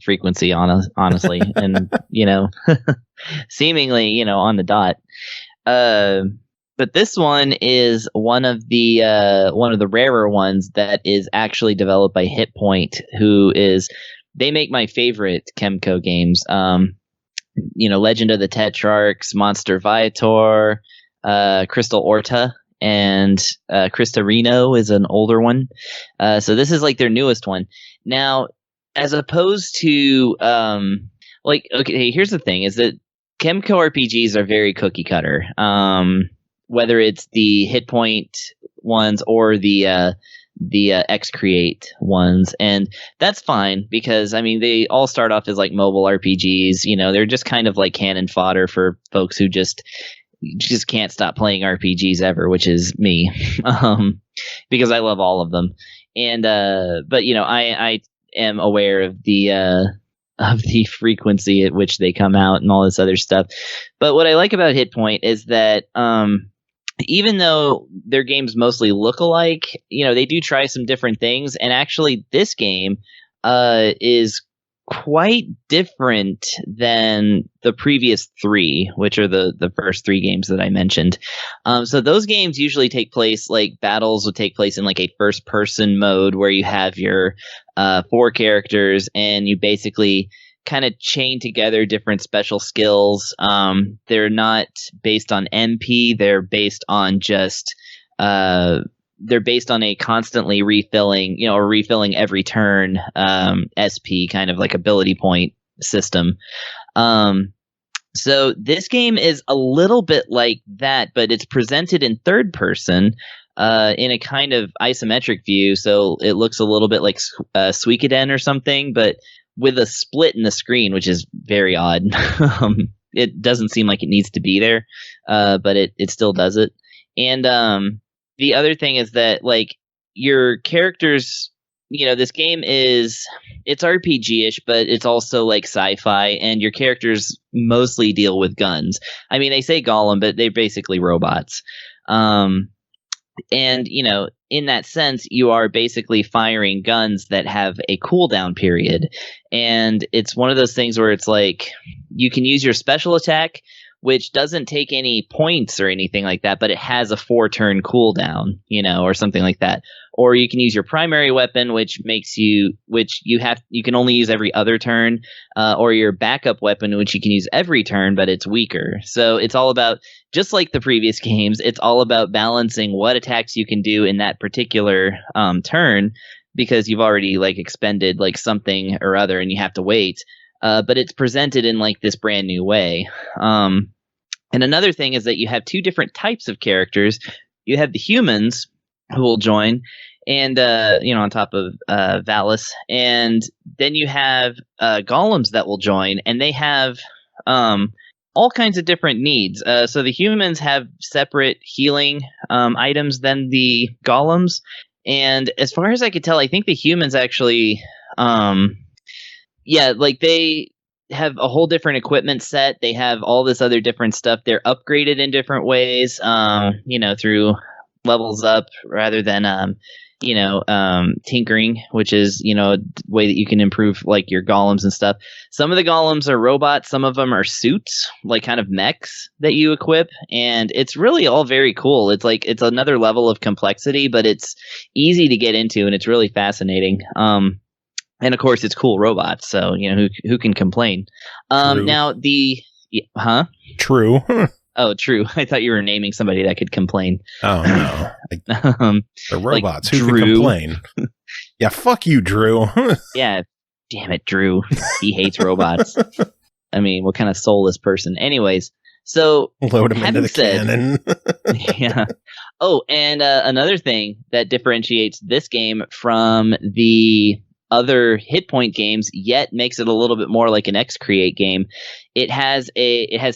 frequency, honestly, and you know, seemingly, you know, on the dot. But this one is one of the rarer ones that is actually developed by HitPoint, they make my favorite KEMCO games. You know, Legend of the Tetrarchs, Monster Viator, Crystal Orta, and Cristarino is an older one. So this is like their newest one. Now, as opposed to okay, here's the thing: is that KEMCO RPGs are very cookie cutter. Whether it's the HitPoint ones or the X-Create ones, and that's fine because I mean they all start off as like mobile RPGs. You know, they're just kind of like cannon fodder for folks who just can't stop playing RPGs ever, which is me, because I love all of them. And but you know, I am aware of the frequency at which they come out and all this other stuff. But what I like about HitPoint is that even though their games mostly look alike, you know, they do try some different things. And actually, this game is quite different than the previous three, which are the first three games that I mentioned. So those games usually take place, like battles would take place in like a first person mode where you have your 4 characters and you basically kind of chain together different special skills. They're not based on MP, they're based on just they're based on a constantly refilling, you know, or refilling every turn SP kind of like ability point system. So this game is a little bit like that, but it's presented in third person in a kind of isometric view. So it looks a little bit like Suikoden or something, but with a split in the screen, which is very odd. It doesn't seem like it needs to be there, but it still does it. And the other thing is that, like, your characters, you know, this game it's RPG-ish, but it's also like sci-fi, and your characters mostly deal with guns. I mean, they say golem, but they're basically robots. And, you know, in that sense, you are basically firing guns that have a cooldown period. And it's one of those things where it's like, you can use your special attack, which doesn't take any points or anything like that, but it has a 4-turn cooldown, you know, or something like that. or you can use your primary weapon, which you can only use every other turn, or your backup weapon, which you can use every turn, but it's weaker. So it's all about, just like the previous games, it's all about balancing what attacks you can do in that particular turn, because you've already like expended like something or other and you have to wait. But it's presented in like this brand new way. And another thing is that you have two different types of characters. You have the humans who will join, and on top of Valis, and then you have golems that will join, and they have all kinds of different needs. So the humans have separate healing items than the golems, and as far as I could tell, I think the humans actually, they have a whole different equipment set. They have all this other different stuff. They're upgraded in different ways, through levels up rather than, tinkering, which is, a way that you can improve like your golems and stuff. Some of the golems are robots. Some of them are suits, like kind of mechs that you equip. And it's really all very cool. It's like, it's another level of complexity, but it's easy to get into and it's really fascinating. And of course, it's cool robots, so who can complain? Now True. Oh, true. I thought you were naming somebody that could complain. Oh no, the robots. Like who can complain? Yeah, fuck you, Drew. Yeah, damn it, Drew. He hates robots. I mean, what kind of soulless person? Anyways, so load him into the cannon. Yeah. Oh, and another thing that differentiates this game from the other hit point games, yet makes it a little bit more like an X-Create game. It has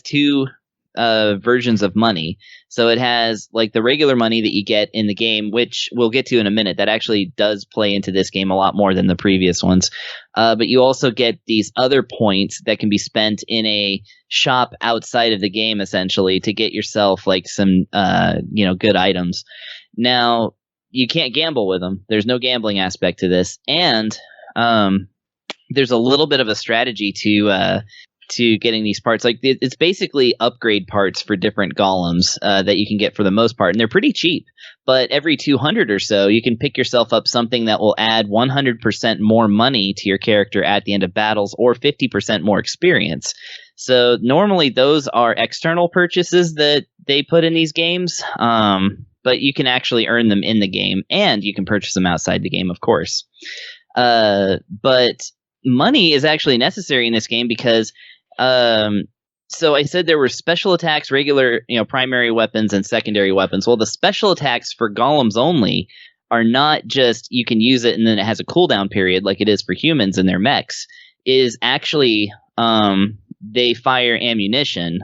two versions of money. So it has like the regular money that you get in the game, which we'll get to in a minute. That actually does play into this game a lot more than the previous ones. But you also get these other points that can be spent in a shop outside of the game, essentially, to get yourself like some good items. Now, you can't gamble with them. There's no gambling aspect to this, and there's a little bit of a strategy to getting these parts. Like it's basically upgrade parts for different golems that you can get for the most part, and they're pretty cheap. But every 200 or so, you can pick yourself up something that will add 100% more money to your character at the end of battles, or 50% more experience. So normally those are external purchases that they put in these games. But you can actually earn them in the game, and you can purchase them outside the game, of course. But money is actually necessary in this game because, so I said there were special attacks, regular, primary weapons, and secondary weapons. Well, the special attacks for golems only are not just you can use it and then it has a cooldown period like it is for humans and their mechs. Is actually they fire ammunition,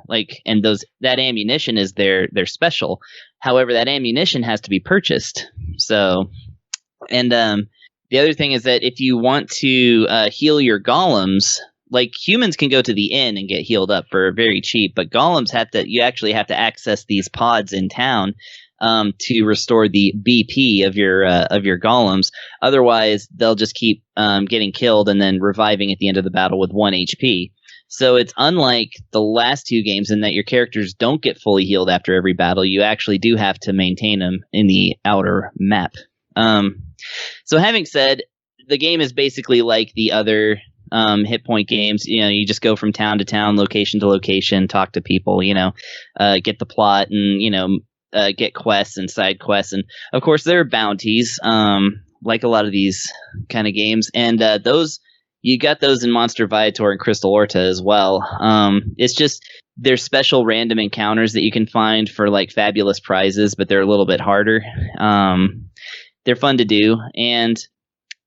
and that ammunition is their special. However, that ammunition has to be purchased. So, and the other thing is that if you want to heal your golems, like humans can go to the inn and get healed up for very cheap, but golems you actually have to access these pods in town to restore the BP of your golems. Otherwise, they'll just keep getting killed and then reviving at the end of the battle with 1 HP. So it's unlike the last two games in that your characters don't get fully healed after every battle. You actually do have to maintain them in the outer map. So having said, the game is basically like the other hit point games. You just go from town to town, location to location, talk to people, get the plot and, get quests and side quests. And of course there are bounties, like a lot of these kind of games. And you got those in Monster Viator and Crystal Orta as well. It's just there's special random encounters that you can find for like fabulous prizes, but they're a little bit harder. They're fun to do, and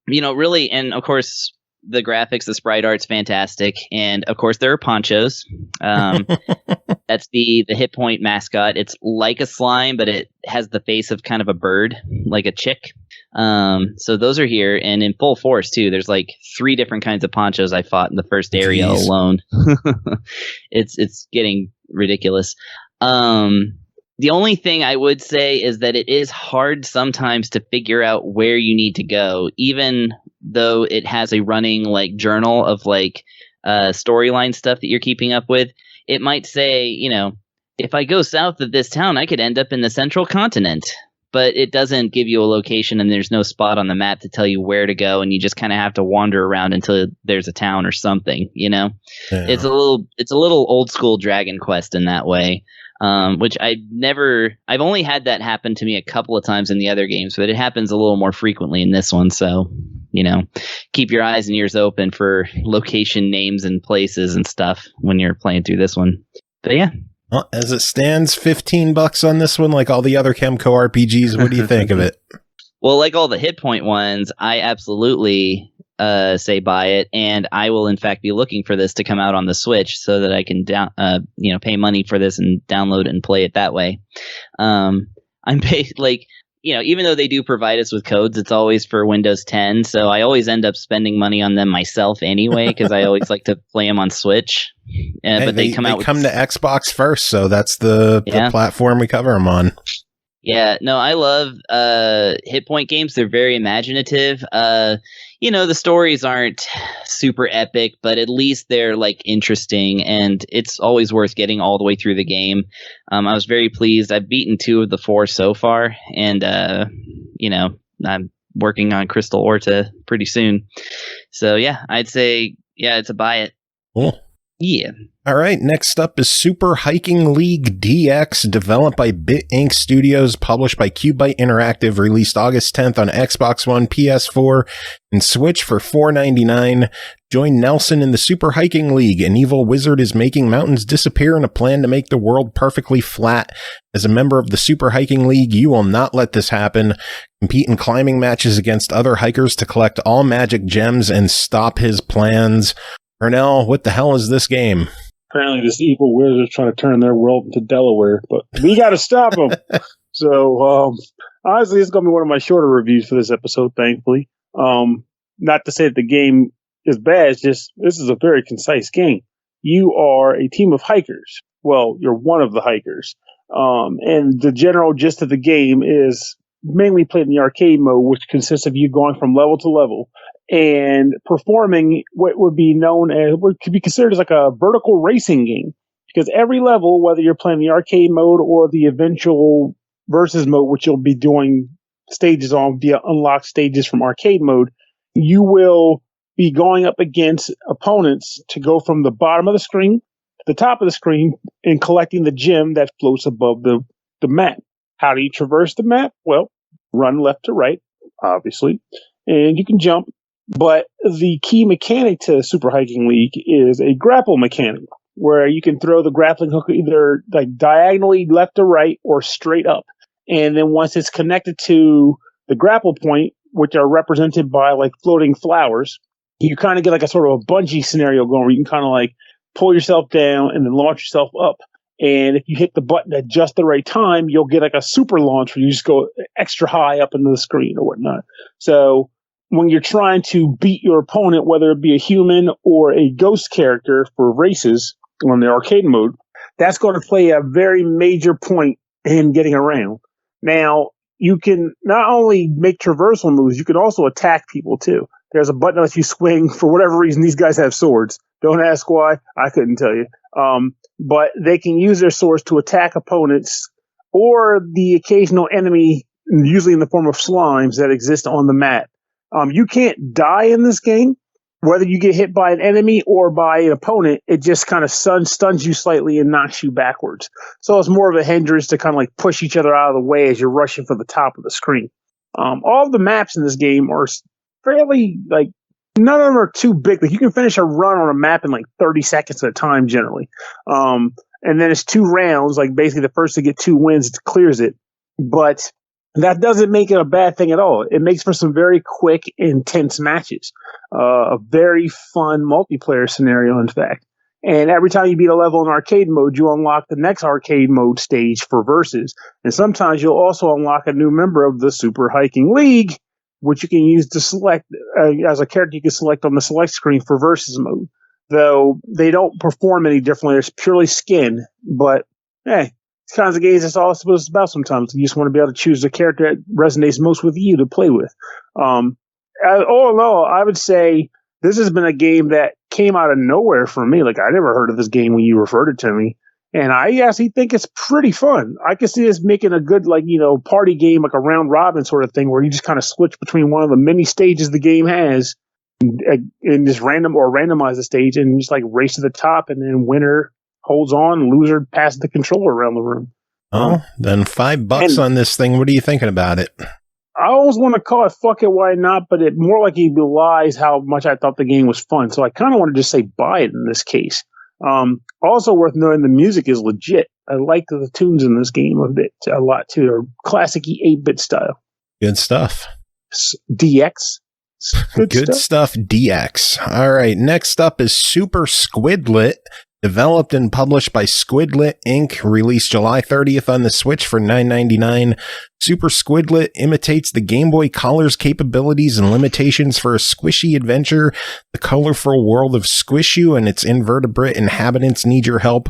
really, and of course the graphics, the sprite art's fantastic, and of course there are ponchos. That's the hit point mascot. It's like a slime, but it has the face of kind of a bird, like a chick. So those are here, and in full force too. There's like 3 different kinds of ponchos I fought in the first area alone. It's getting ridiculous. The only thing I would say is that it is hard sometimes to figure out where you need to go, even though it has a running like journal of like storyline stuff that you're keeping up with. It might say, if I go south of this town, I could end up in the central continent. but it doesn't give you a location, and there's no spot on the map to tell you where to go, and you just kind of have to wander around until there's a town or something, you know? Yeah. It's a little old school Dragon Quest in that way. Which I've only had that happen to me a couple of times in the other games, but it happens a little more frequently in this one. So, you know, keep your eyes and ears open for location names and places and stuff when you're playing through this one. But yeah. Well, as it stands, $15 on this one, like all the other KEMCO RPGs. What do you think of it? Well, like all the hit point ones, I absolutely say buy it, and I will in fact be looking for this to come out on the Switch so that I can pay money for this and download it and play it that way. I'm even though they do provide us with codes, it's always for Windows 10, so I always end up spending money on them myself anyway because I always like to play them on Switch. But they come to Xbox first, so that's the platform we cover them on. Yeah, no, I love hit point games. They're very imaginative. The stories aren't super epic, but at least they're like interesting, and it's always worth getting all the way through the game. I was very pleased. I've beaten 2 of the 4 so far, and I'm working on Crystal Orta pretty soon. So yeah, I'd say it's a buy it. Cool. Yeah. All right, next up is Super Hiking League DX, developed by Bit Inc. Studios, published by QUByte Interactive, released August 10th on Xbox One, PS4, and Switch for $4.99. Join Nelson in the Super Hiking League. An evil wizard is making mountains disappear in a plan to make the world perfectly flat. As a member of the Super Hiking League, you will not let this happen. Compete in climbing matches against other hikers to collect all magic gems and stop his plans. Pernell, what the hell is this game? Apparently this evil wizard is trying to turn their world into Delaware, but we got to stop him. So, honestly, it's going to be one of my shorter reviews for this episode, thankfully. Not to say that the game is bad, it's just this is a very concise game. You are a team of hikers. Well, you're one of the hikers. And the general gist of the game is mainly played in the arcade mode, which consists of you going from level to level and performing what would be known as, what could be considered as like a vertical racing game. Because every level, whether you're playing the arcade mode or the eventual versus mode, which you'll be doing stages on via unlocked stages from arcade mode, you will be going up against opponents to go from the bottom of the screen to the top of the screen and collecting the gem that floats above the map. How do you traverse the map? Well, run left to right, obviously, and you can jump. But the key mechanic to Super Hiking League is a grapple mechanic, where you can throw the grappling hook either like diagonally left to right or straight up. And then once it's connected to the grapple point, which are represented by like floating flowers, you kind of get like a sort of a bungee scenario going where you can kind of like pull yourself down and then launch yourself up. And if you hit the button at just the right time, you'll get like a super launch where you just go extra high up into the screen or whatnot. So when you're trying to beat your opponent, whether it be a human or a ghost character for races on the arcade mode, that's going to play a very major point in getting around. Now, you can not only make traversal moves, you can also attack people too. There's a button that lets you swing. For whatever reason, these guys have swords. Don't ask why. I couldn't tell you. But they can use their swords to attack opponents or the occasional enemy, usually in the form of slimes that exist on the map. You can't die in this game. Whether you get hit by an enemy or by an opponent, it just kind of stuns you slightly and knocks you backwards. So it's more of a hindrance to kind of like push each other out of the way as you're rushing for the top of the screen. All of the maps in this game are fairly, like, none of them are too big. Like, you can finish a run on a map in like 30 seconds at a time generally. And then it's 2 rounds. Like, basically the first to get 2 wins clears it. But that doesn't make it a bad thing at all. It makes for some very quick, intense matches. A very fun multiplayer scenario, in fact. And every time you beat a level in arcade mode, you unlock the next arcade mode stage for versus. And sometimes you'll also unlock a new member of the Super Hiking League, which you can use to select as a character you can select on the select screen for versus mode. Though they don't perform any differently. It's purely skin. But, hey, it's kinds of games that's all it's supposed to be about sometimes. You just want to be able to choose the character that resonates most with you to play with. All in all, I would say this has been a game that came out of nowhere for me. Like, I never heard of this game when you referred it to me. And I actually think it's pretty fun. I can see this making a good, party game, like a round robin sort of thing, where you just kind of switch between one of the many stages the game has, and just randomize the stage, and just race to the top, and then winner holds on, loser passes the controller around the room. Oh, then $5 on this thing. What are you thinking about it? I always want to call it fuck it, why not? But it more like it belies how much I thought the game was fun. So I kind of want to just say buy it in this case. Also worth noting, the music is legit. I like the tunes in this game a lot too. They're classic-y 8-bit style. Good stuff. DX. Good stuff, DX. All right, next up is Super Squidlit. Developed and published by Squidlit Inc., released July 30th on the Switch for $9.99. Super Squidlit imitates the Game Boy Color's capabilities and limitations for a squishy adventure. The colorful world of Squishu and its invertebrate inhabitants need your help.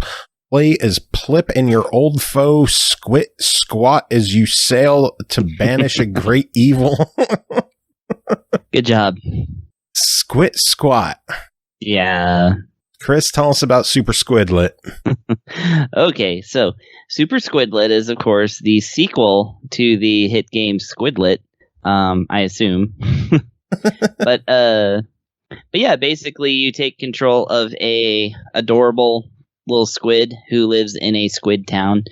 Play as Plip and your old foe Squat as you sail to banish a great evil. Good job. Squat. Yeah. Chris, tell us about Super Squidlit. Okay, so Super Squidlit is, of course, the sequel to the hit game Squidlit, I assume. But yeah, basically you take control of a adorable little squid who lives in a squid town.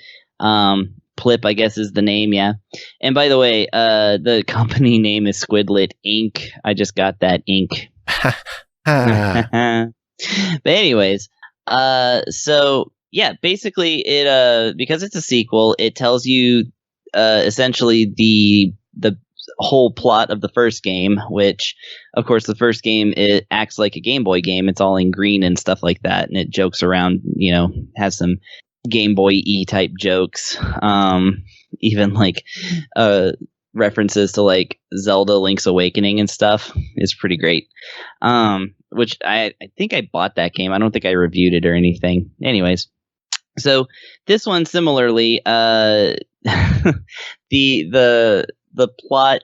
Plip, I guess, is the name, yeah. And by the way, the company name is Squidlit Inc. I just got that Inc. But anyways, so yeah, basically it because it's a sequel, it tells you essentially the whole plot of the first game, which of course the first game, it acts like a Game Boy game. It's all in green and stuff like that, and it jokes around, has some Game Boy-y type jokes, even references to Zelda Link's Awakening and stuff is pretty great. Which I think I bought that game. I don't think I reviewed it or anything. Anyways, so this one similarly, the plot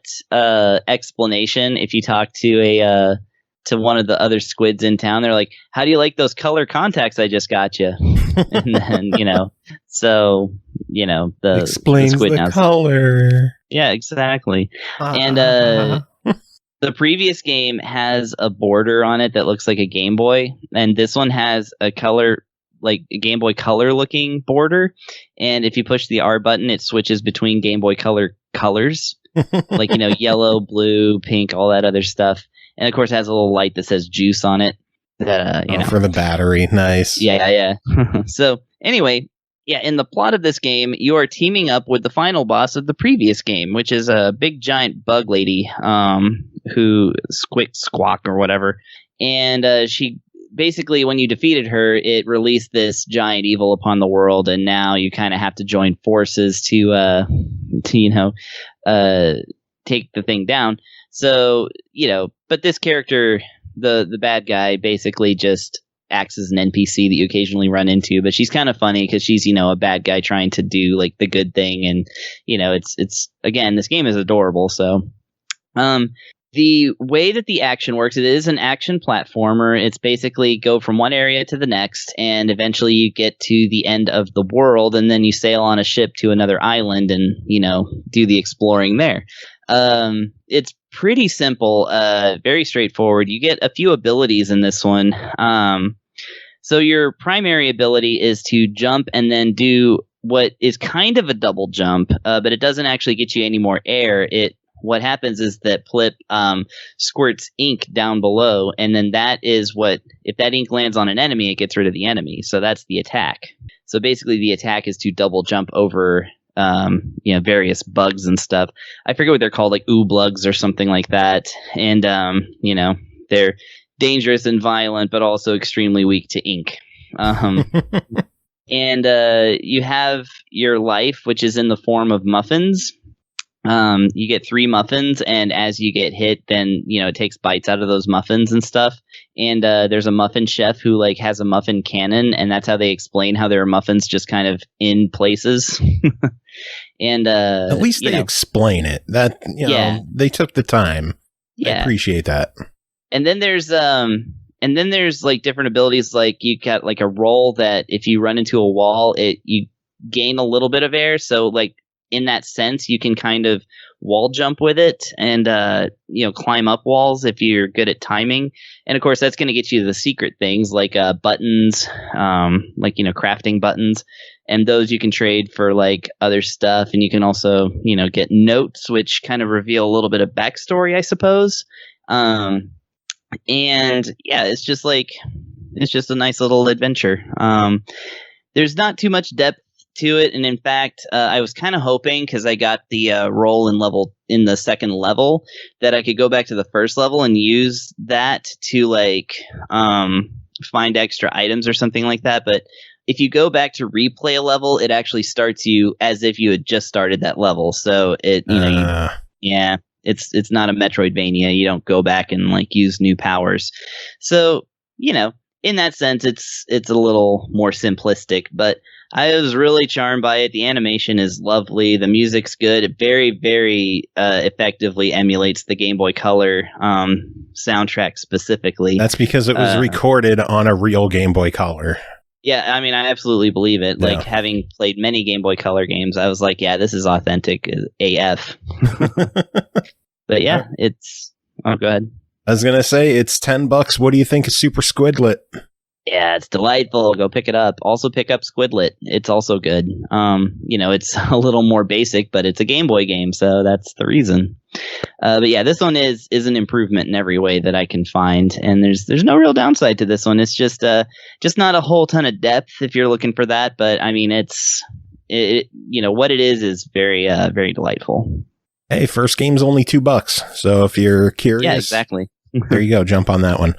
explanation, if you talk to to one of the other squids in town, they're like, "How do you like those color contacts I just got you?" And then the explains the color. Yeah, exactly. And the previous game has a border on it that looks like a Game Boy, and this one has a color, like a Game Boy Color looking border. And if you push the R button, it switches between Game Boy Color colors, yellow, blue, pink, all that other stuff. And of course, it has a little light that says juice on it. That for the battery, nice. Yeah. So anyway. Yeah, in the plot of this game, you are teaming up with the final boss of the previous game, which is a big giant bug lady, who Squawk or whatever. And she basically, when you defeated her, it released this giant evil upon the world, and now you kind of have to join forces to take the thing down. So, but this character, the bad guy, basically just acts as an NPC that you occasionally run into, but she's kind of funny because she's, a bad guy trying to do the good thing. And, it's again, this game is adorable. So, the way that the action works, it is an action platformer. It's basically go from one area to the next, and eventually you get to the end of the world, and then you sail on a ship to another island and, do the exploring there. It's pretty simple, very straightforward. You get a few abilities in this one. So your primary ability is to jump and then do what is kind of a double jump, but it doesn't actually get you any more air. What happens is that Plip squirts ink down below, and then that is if that ink lands on an enemy, it gets rid of the enemy. So that's the attack. So basically the attack is to double jump over various bugs and stuff. I forget what they're called, like ooblugs or something like that. And they're dangerous and violent, but also extremely weak to ink. And you have your life, which is in the form of muffins. You get 3 muffins, and as you get hit, then it takes bites out of those muffins and stuff. And there's a muffin chef who has a muffin cannon, and that's how they explain how there are muffins just kind of in places. And at least they explain it. That they took the time. Yeah. I appreciate that. And then there's and And then there's like different abilities, like you got like a roll that if you run into a wall, you gain a little bit of air. So like in that sense, you can kind of wall jump with it and climb up walls if you're good at timing. And of course, that's going to get you the secret things like buttons, crafting buttons, and those you can trade for like other stuff. And you can also get notes, which kind of reveal a little bit of backstory, I suppose. And yeah, it's just a nice little adventure. There's not too much depth to it, and in fact, I was kind of hoping, because I got the roll in the second level, that I could go back to the first level and use that to find extra items or something like that. But if you go back to replay a level, it actually starts you as if you had just started that level. So it It's not a Metroidvania. You don't go back and use new powers. So, in that sense, it's a little more simplistic, but I was really charmed by it. The animation is lovely. The music's good. It very, very effectively emulates the Game Boy Color soundtrack specifically. That's because it was recorded on a real Game Boy Color. Yeah, I mean, I absolutely believe it. Yeah. Having played many Game Boy Color games, I was like, yeah, this is authentic AF. But yeah, go ahead. I was going to say, it's $10. What do you think of Super Squidlit? Yeah, it's delightful. Go pick it up. Also pick up Squidlit. It's also good. It's a little more basic, but it's a Game Boy game, so that's the reason. But yeah, this one is an improvement in every way that I can find, and there's no real downside to this one. It's just not a whole ton of depth if you're looking for that, but I mean, what it is very very delightful. Hey, first game's only $2, so if you're curious, yeah, exactly. There you go. Jump on that one.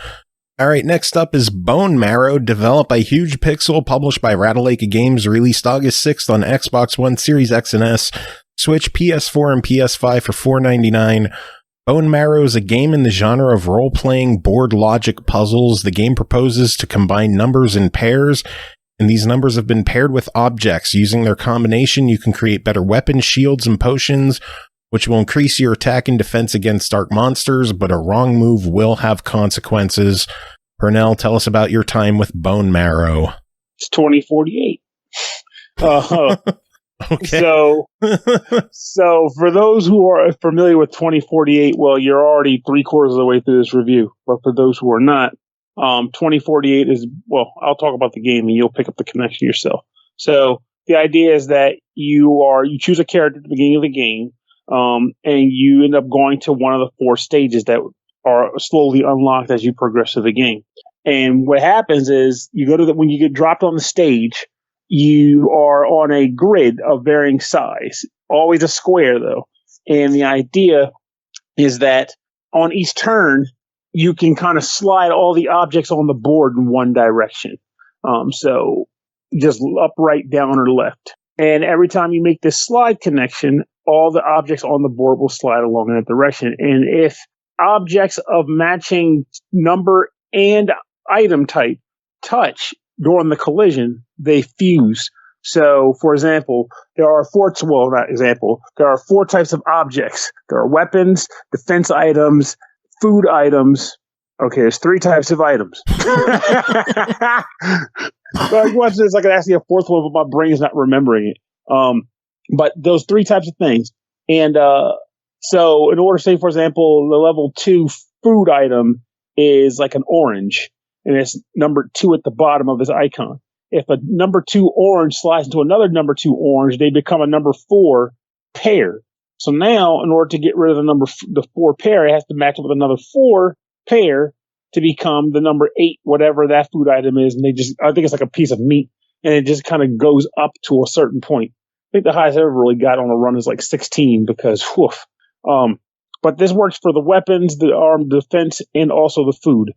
All right, next up is Bone Marrow, developed by HugePixel, published by Ratalaika Games, released August 6th on Xbox One, Series X and S, Switch, PS4, and PS5 for $4.99. Bone Marrow is a game in the genre of role-playing board logic puzzles. The game proposes to combine numbers in pairs, and these numbers have been paired with objects. Using their combination, you can create better weapons, shields, and potions, which will increase your attack and defense against dark monsters, but a wrong move will have consequences. Pernell, tell us about your time with Bone Marrow. It's 2048. Okay. So for those who are familiar with 2048, well, you're already 3/4 of the way through this review. But for those who are not, 2048 is, well, I'll talk about the game and you'll pick up the connection yourself. So the idea is that you choose a character at the beginning of the game, and you end up going to one of the 4 stages that are slowly unlocked as you progress through the game. And what happens is when you get dropped on the stage, you are on a grid of varying size, always a square though. And the idea is that on each turn, you can kind of slide all the objects on the board in one direction. So just up, right, down, or left. And every time you make this slide connection, all the objects on the board will slide along in that direction. And if objects of matching number and item type touch during the collision, they fuse. So, for example, there are 4 types of objects. There are weapons, defense items, food items. Okay, there's 3 types of items. Watch this. I could ask you a 4th one, but my brain is not remembering it. But those 3 types of things. And so in order to say, for example, the level 2 food item is like an orange, and it's number 2 at the bottom of this icon. If a number 2 orange slides into another number 2 orange, they become a number 4 pair. So now, in order to get rid of the 4 pair, it has to match up with another 4 pair to become the number 8, whatever that food item is. And I think it's like a piece of meat, and it just kind of goes up to a certain point. I think the highest I ever really got on a run is like 16 because, woof. But this works for the weapons, the armed defense, and also the food.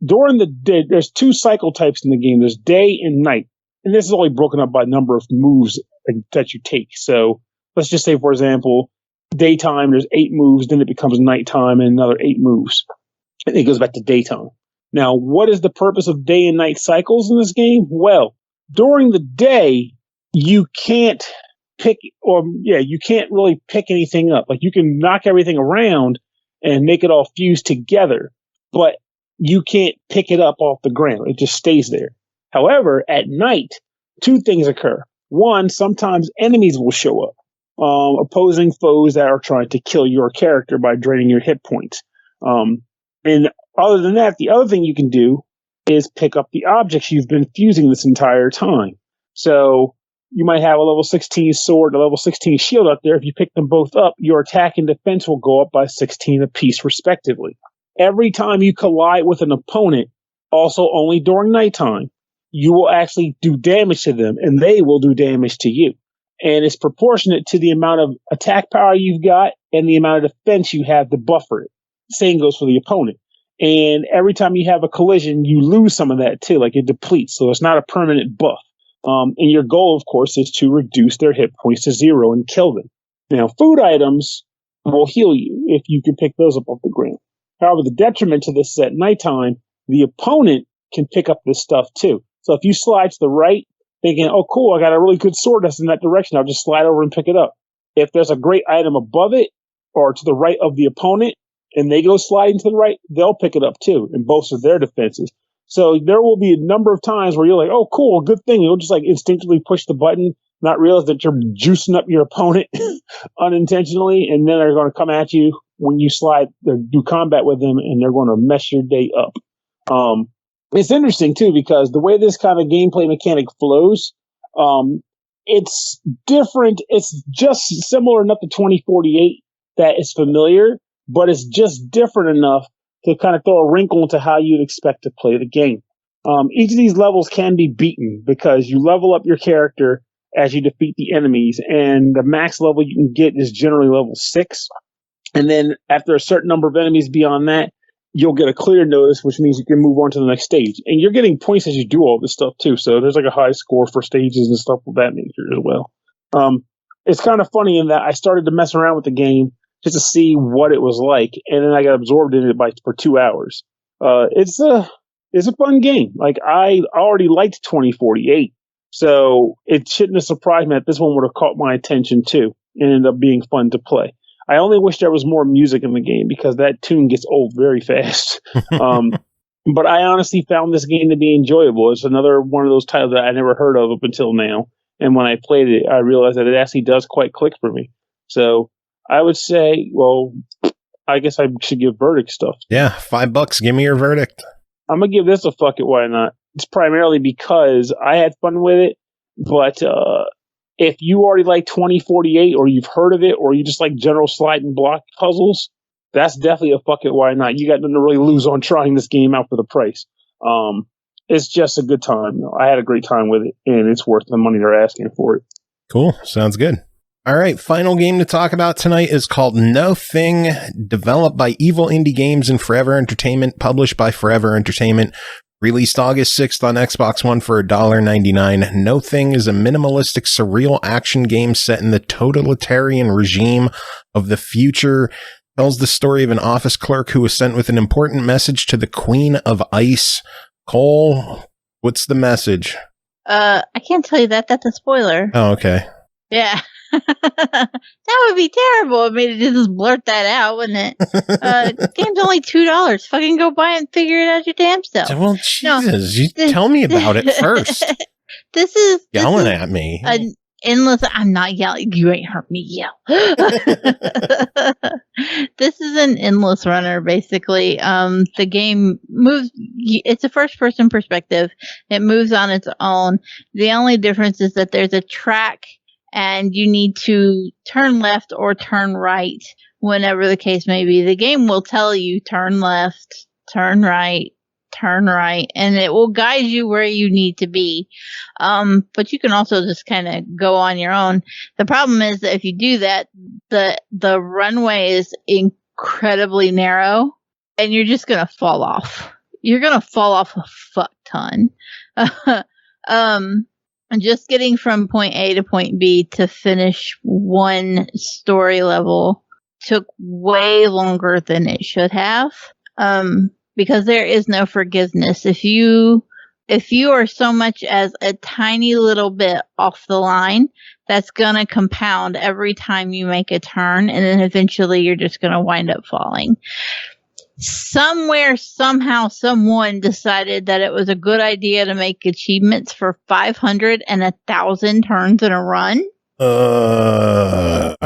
During the day, there's 2 cycle types in the game. There's day and night. And this is only broken up by number of moves that you take. So let's just say, for example, daytime, there's 8 moves, then it becomes nighttime and another 8 moves. And it goes back to daytime. Now, what is the purpose of day and night cycles in this game? Well, during the day, you can't really pick anything up. Like, you can knock everything around and make it all fuse together. But you can't pick it up off the ground. It just stays there. However, at night, two things occur. One, sometimes enemies will show up, opposing foes that are trying to kill your character by draining your hit points. And other than that, the other thing you can do is pick up the objects you've been fusing this entire time. So you might have a level 16 sword and a level 16 shield out there. If you pick them both up, your attack and defense will go up by 16 apiece, respectively. Every time you collide with an opponent, also only during nighttime, you will actually do damage to them, and they will do damage to you. And it's proportionate to the amount of attack power you've got and the amount of defense you have to buffer it. Same goes for the opponent. And every time you have a collision, you lose some of that too, like it depletes. So it's not a permanent buff. And your goal, of course, is to reduce their hit points to 0 and kill them. Now, food items will heal you if you can pick those up off the ground. However, the detriment to this is at nighttime, the opponent can pick up this stuff too. So if you slide to the right, thinking, oh, cool, I got a really good sword that's in that direction, I'll just slide over and pick it up. If there's a great item above it or to the right of the opponent and they go sliding to the right, they'll pick it up too and bolster their defenses. So there will be a number of times where you're like, oh, cool, good thing. You'll just like instinctively push the button, not realize that you're juicing up your opponent unintentionally, and then they're going to come at you when you slide, do combat with them, and they're going to mess your day up. It's interesting, too, because the way this kind of gameplay mechanic flows, it's different. It's just similar enough to 2048 that it's familiar, but it's just different enough to kind of throw a wrinkle into how you'd expect to play the game. Each of these levels can be beaten because you level up your character as you defeat the enemies, and the max level you can get is generally level 6. And then after a certain number of enemies beyond that, you'll get a clear notice, which means you can move on to the next stage. And you're getting points as you do all this stuff, too. So there's like a high score for stages and stuff of that nature as well. It's kind of funny in that I started to mess around with the game just to see what it was like, and then I got absorbed in it for 2 hours. It's a fun game. Like, I already liked 2048, so it shouldn't have surprised me that this one would have caught my attention, too, and ended up being fun to play. I only wish there was more music in the game because that tune gets old very fast. But I honestly found this game to be enjoyable. It's another one of those titles that I never heard of up until now. And when I played it, I realized that it actually does quite click for me. So I would say, well, I guess I should give verdict stuff. Yeah, $5. Give me your verdict. I'm going to give this a fuck it, why not? It's primarily because I had fun with it, but if you already like 2048 or you've heard of it or you just like general slide and block puzzles, that's definitely a fuck it, why not? You got nothing to really lose on trying this game out for the price. It's just a good time. I had a great time with it, and it's worth the money they're asking for it. Cool. Sounds good. All right, final game to talk about tonight is called No Thing, developed by Evil Indie Games and Forever Entertainment, published by Forever Entertainment. Released August 6th on Xbox One for $1.99. No Thing is a minimalistic, surreal action game set in the totalitarian regime of the future. Tells the story of an office clerk who was sent with an important message to the Queen of Ice. Cole, what's the message? I can't tell you that. That's a spoiler. Oh, okay. Yeah. That would be terrible. I mean, just blurt that out, wouldn't it? Game's only $2. Fucking go buy it and figure it out your damn self. Well, Jesus, tell me about it first. This is yelling at me. An endless. I'm not yelling. You ain't heard me yell. This is an endless runner, basically. The game moves. It's a first-person perspective. It moves on its own. The only difference is that there's a track, and you need to turn left or turn right, whenever the case may be. The game will tell you turn left, turn right, and it will guide you where you need to be. But you can also just kind of go on your own. The problem is that if you do that, the runway is incredibly narrow, and you're just going to fall off. You're going to fall off a fuck ton. And just getting from point A to point B to finish one story level took way longer than it should have. Because there is no forgiveness. If you are so much as a tiny little bit off the line, that's gonna compound every time you make a turn, and then eventually you're just gonna wind up falling. somewhere, somehow, someone decided that it was a good idea to make achievements for 500 and 1,000 turns in a run. That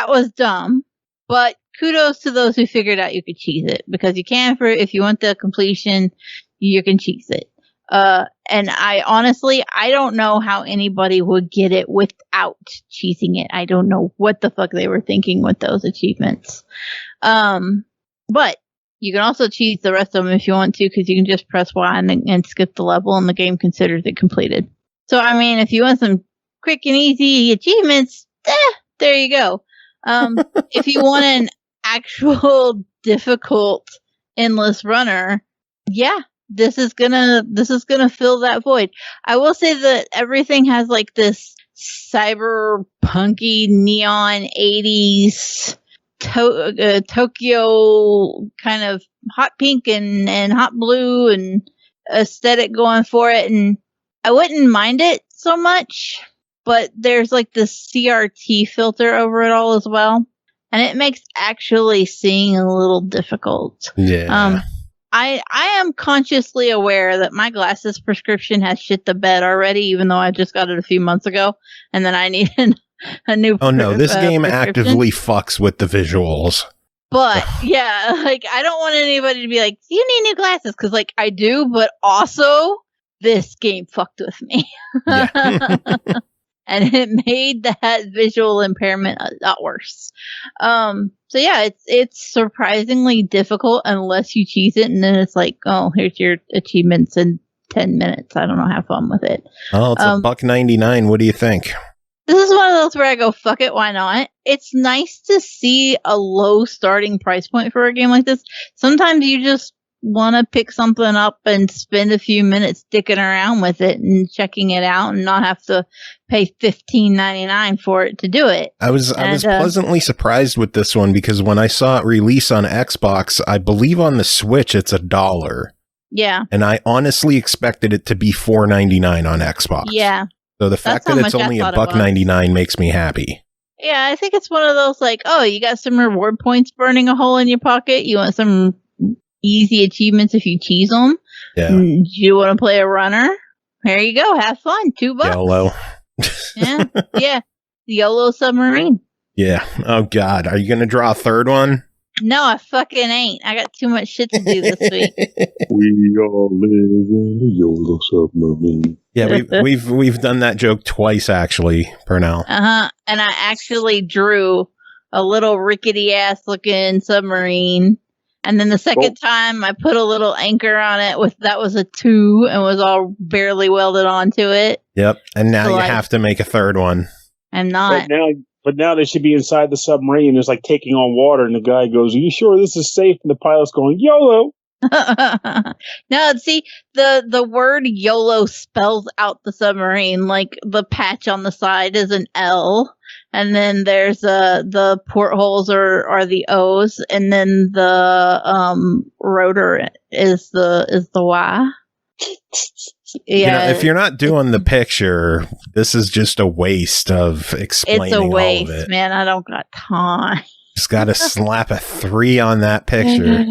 was dumb, but kudos to those who figured out you could cheese it, because you can, if you want the completion, you can cheese it. And I honestly don't know how anybody would get it without cheesing it. I don't know what the fuck they were thinking with those achievements. But you can also cheese the rest of them if you want to, because you can just press Y and skip the level, and the game considers it completed. So, I mean, if you want some quick and easy achievements, there you go. If you want an actual difficult endless runner, yeah, this is gonna fill that void. I will say that everything has like this cyberpunky neon 80s Tokyo kind of hot pink and hot blue and aesthetic going for it, and I wouldn't mind it so much, but there's like this CRT filter over it all as well, and it makes actually seeing a little difficult. Yeah. I am consciously aware that my glasses prescription has shit the bed already, even though I just got it a few months ago, and then I need a new. Oh no, this game actively fucks with the visuals. But yeah, like I don't want anybody to be like, "You need new glasses," because like I do, but also this game fucked with me. Yeah. And it made that visual impairment a lot worse. So yeah, it's surprisingly difficult unless you cheese it, and then it's like, oh, here's your achievements in 10 minutes. I don't know, have fun with it. Oh, it's $1.99. What do you think? This is one of those where I go, fuck it, why not? It's nice to see a low starting price point for a game like this. Sometimes you just want to pick something up and spend a few minutes dicking around with it and checking it out and not have to pay $15.99 for it to do it. I was pleasantly surprised with this one, because when I saw it release on Xbox, I believe on the Switch it's $1. Yeah. And I honestly expected it to be $4.99 on Xbox. Yeah. So the fact that it's only $1.99 makes me happy. Yeah, I think it's one of those like, oh, you got some reward points burning a hole in your pocket. You want some easy achievements if you cheese them. Yeah. Do you want to play a runner? There you go. Have fun. $2. YOLO. Yeah. Yeah. YOLO submarine. Yeah. Oh God. Are you going to draw a third one? No, I fucking ain't. I got too much shit to do this week. We all live in a YOLO submarine. Yeah, we've done that joke twice actually, Pernell. And I actually drew a little rickety ass looking submarine. And then the second time I put a little anchor on it that was a 2 and was all barely welded onto it. Yep. And now you have to make a third one. I'm not. But now they should be inside the submarine. It's like taking on water, and the guy goes, "Are you sure this is safe?" And the pilot's going, "YOLO." No, see, the word YOLO spells out the submarine. Like the patch on the side is an L, and then there's the portholes are the O's, and then the rotor is the Y. Yeah, you know, if you're not doing the picture, this is just a waste of explaining all of it. It's a waste, man. I don't got time. Just got to slap a 3 on that picture.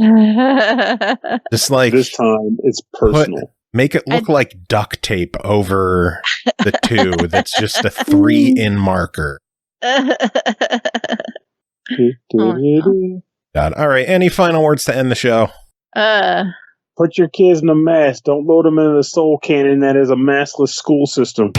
Just like this time, it's personal. Make it look like duct tape over the 2. That's just a 3 in marker. God. All right. Any final words to end the show? Put your kids in a mask. Don't load them into the soul cannon that is a maskless school system.